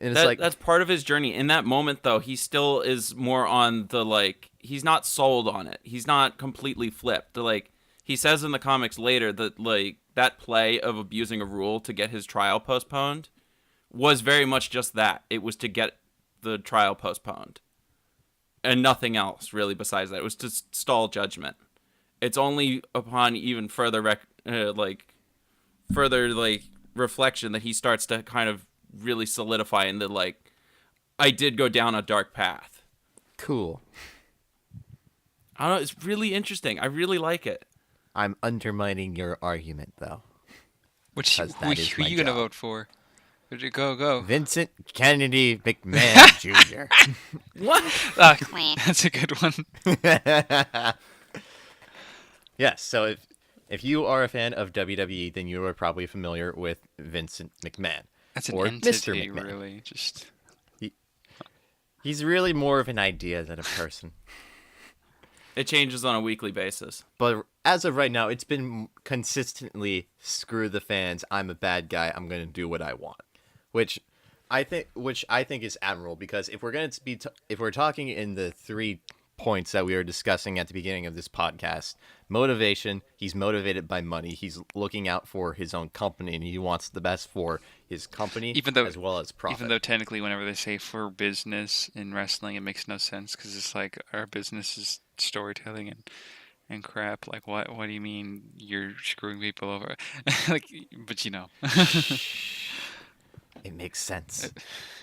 [SPEAKER 2] And it's
[SPEAKER 1] that's part of his journey. In that moment, though, he still is more on the, like, he's not sold on it. He's not completely flipped. Like, he says in the comics later that, like, that play of abusing a rule to get his trial postponed was very much just that. It was to get the trial postponed. And nothing else, really, besides that. It was to stall judgment. It's only upon even further, reflection that he starts to kind of really solidify in the, like, I did go down a dark path.
[SPEAKER 2] Cool.
[SPEAKER 1] I don't know, it's really interesting. I really like it.
[SPEAKER 2] I'm undermining your argument, though.
[SPEAKER 3] Who are you going to vote for? Go.
[SPEAKER 2] Vincent Kennedy McMahon Jr.
[SPEAKER 1] What?
[SPEAKER 3] That's a good one.
[SPEAKER 2] Yes, so If you are a fan of WWE, then you are probably familiar with Vincent McMahon.
[SPEAKER 3] That's an
[SPEAKER 2] or Mr.
[SPEAKER 3] entity,
[SPEAKER 2] McMahon.
[SPEAKER 3] really. Just
[SPEAKER 2] He's really more of an idea than a person.
[SPEAKER 1] It changes on a weekly basis.
[SPEAKER 2] But as of right now, it's been consistently screw the fans. I'm a bad guy. I'm going to do what I want, which I think is admirable, because if we're going to be if we're talking in the 3 points that we were discussing at the beginning of this podcast, motivation, he's motivated by money. He's looking out for his own company, and he wants the best for his company as well as profit.
[SPEAKER 3] Even though technically whenever they say for business in wrestling, it makes no sense, because it's like our business is storytelling and crap. Like, what do you mean you're screwing people over? Like, but you know.
[SPEAKER 2] It makes sense.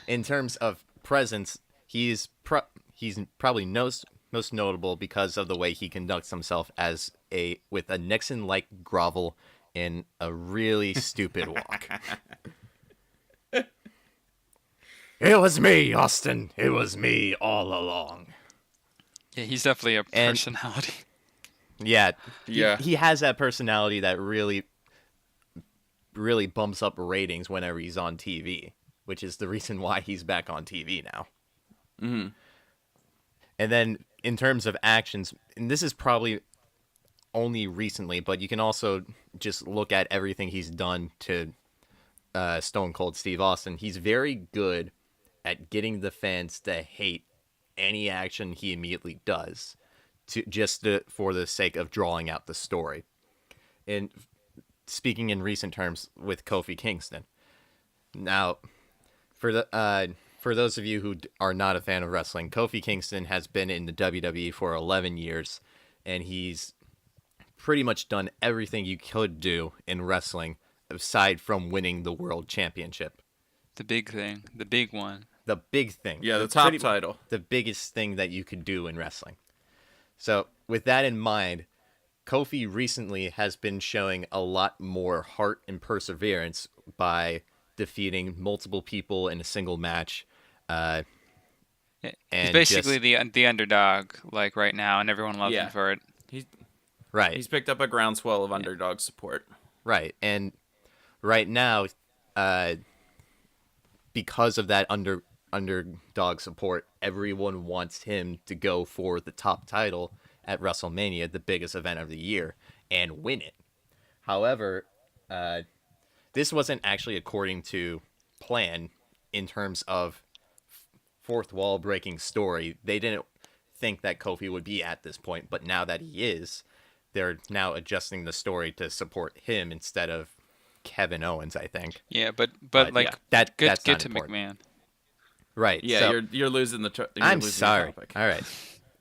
[SPEAKER 2] In terms of presence, he's probably most notable because of the way he conducts himself with a Nixon-like grovel and a really stupid walk. It was me, Austin. It was me all along.
[SPEAKER 3] Yeah, he's definitely a personality.
[SPEAKER 2] Yeah.
[SPEAKER 1] Yeah.
[SPEAKER 2] He has that personality that really bumps up ratings whenever he's on TV, which is the reason why he's back on TV now.
[SPEAKER 1] Mm-hmm.
[SPEAKER 2] And then in terms of actions, and this is probably only recently, but you can also just look at everything he's done to Stone Cold Steve Austin. He's very good at getting the fans to hate any action he immediately does, for the sake of drawing out the story. And speaking in recent terms with Kofi Kingston. Now, for those of you who are not a fan of wrestling, Kofi Kingston has been in the WWE for 11 years, and he's pretty much done everything you could do in wrestling aside from winning the world championship.
[SPEAKER 3] The big thing. The big one.
[SPEAKER 2] The big thing.
[SPEAKER 1] Yeah, the top title.
[SPEAKER 2] The biggest thing that you could do in wrestling. So, with that in mind, Kofi recently has been showing a lot more heart and perseverance by defeating multiple people in a single match.
[SPEAKER 3] Yeah, he's basically the underdog, like, right now, and everyone loves him for it.
[SPEAKER 2] He's
[SPEAKER 1] picked up a groundswell of underdog support.
[SPEAKER 2] Right, and right now, because of that underdog support, everyone wants him to go for the top title at WrestleMania, the biggest event of the year, and win it. However, this wasn't actually according to plan in terms of fourth wall breaking story. They didn't think that Kofi would be at this point, but now that he is, they're now adjusting the story to support him instead of Kevin Owens, I think.
[SPEAKER 3] Yeah, but like,
[SPEAKER 2] yeah,
[SPEAKER 3] get
[SPEAKER 2] not
[SPEAKER 3] to
[SPEAKER 2] important.
[SPEAKER 3] McMahon.
[SPEAKER 2] Right.
[SPEAKER 1] Yeah,
[SPEAKER 2] so,
[SPEAKER 1] you're losing the.
[SPEAKER 2] I'm sorry. All right.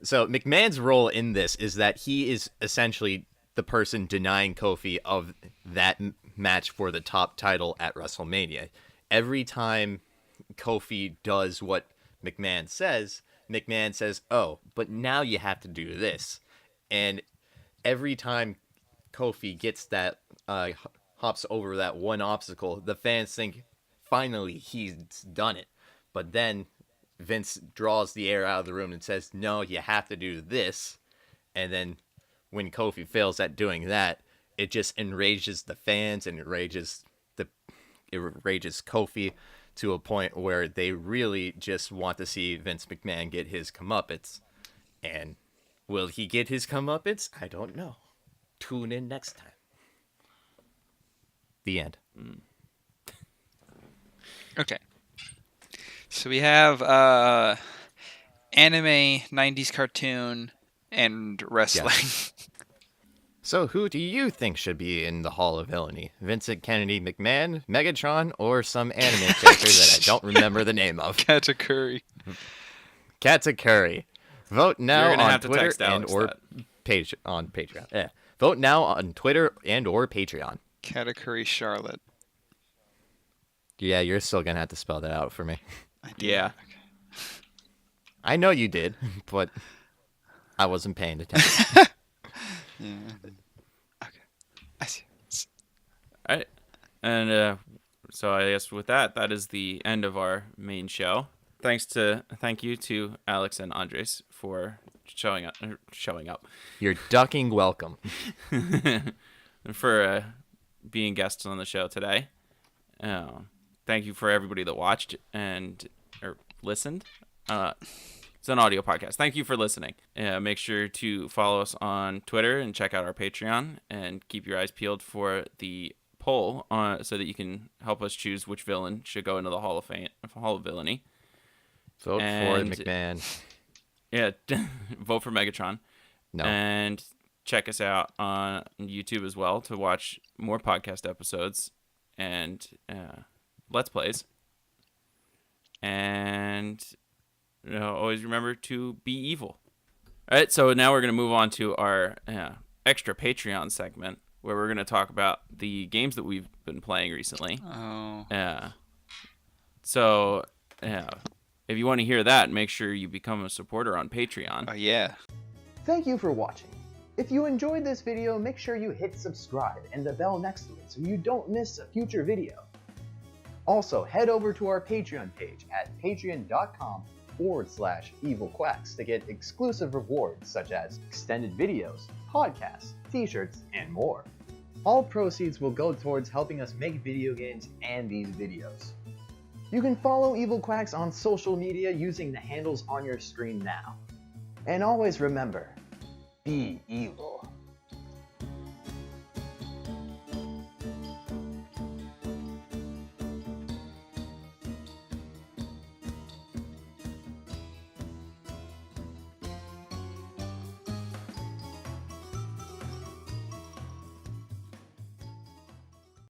[SPEAKER 2] So McMahon's role in this is that he is essentially the person denying Kofi of that match for the top title at WrestleMania. Every time Kofi does what McMahon says, "Oh, but now you have to do this." And every time Kofi gets that hops over that one obstacle, the fans think finally he's done it. But then Vince draws the air out of the room and says, "No, you have to do this." And then when Kofi fails at doing that, it just enrages the fans and it enrages Kofi to a point where they really just want to see Vince McMahon get his comeuppance. And will he get his comeuppance? I don't know. Tune in next time. The end.
[SPEAKER 3] Okay. So we have anime, 90s cartoon, and wrestling.
[SPEAKER 2] Yes. So who do you think should be in the Hall of Villainy? Vincent Kennedy McMahon, Megatron, or some anime character that I don't remember the name of?
[SPEAKER 3] Katakuri.
[SPEAKER 2] Katakuri. Vote now
[SPEAKER 1] You're gonna
[SPEAKER 2] on
[SPEAKER 1] have to
[SPEAKER 2] Twitter
[SPEAKER 1] text Alex
[SPEAKER 2] or
[SPEAKER 1] that.
[SPEAKER 2] on Patreon. Yeah. Vote now on Twitter and or Patreon.
[SPEAKER 3] Katakuri Charlotte.
[SPEAKER 2] Yeah, you're still gonna have to spell that out for me.
[SPEAKER 3] I did.
[SPEAKER 1] Yeah.
[SPEAKER 3] Okay.
[SPEAKER 2] I know you did, but I wasn't paying attention.
[SPEAKER 3] Yeah. Okay. I see.
[SPEAKER 1] All right. And so I guess with that is the end of our main show. Thank you to Alex and Andres for showing up.
[SPEAKER 2] You're ducking welcome.
[SPEAKER 1] for being guests on the show today. Thank you for everybody that watched or listened. It's an audio podcast. Thank you for listening. Make sure to follow us on Twitter and check out our Patreon, and keep your eyes peeled for the poll so that you can help us choose which villain should go into the Hall of Villainy.
[SPEAKER 2] Vote for McMahon.
[SPEAKER 1] Yeah, vote for Megatron.
[SPEAKER 2] No.
[SPEAKER 1] And check us out on YouTube as well to watch more podcast episodes and Let's Plays. And always remember to be evil. All right, so now we're going to move on to our extra Patreon segment, where we're going to talk about the games that we've been playing recently.
[SPEAKER 3] Oh.
[SPEAKER 1] So, if you want to hear that, make sure you become a supporter on Patreon.
[SPEAKER 3] Oh, yeah.
[SPEAKER 4] Thank you for watching. If you enjoyed this video, make sure you hit subscribe and the bell next to it so you don't miss a future video. Also, head over to our Patreon page at patreon.com/Evil Quacks to get exclusive rewards such as extended videos, podcasts, t-shirts, and more. All proceeds will go towards helping us make video games and these videos. You can follow Evil Quacks on social media using the handles on your screen now. And always remember, be evil.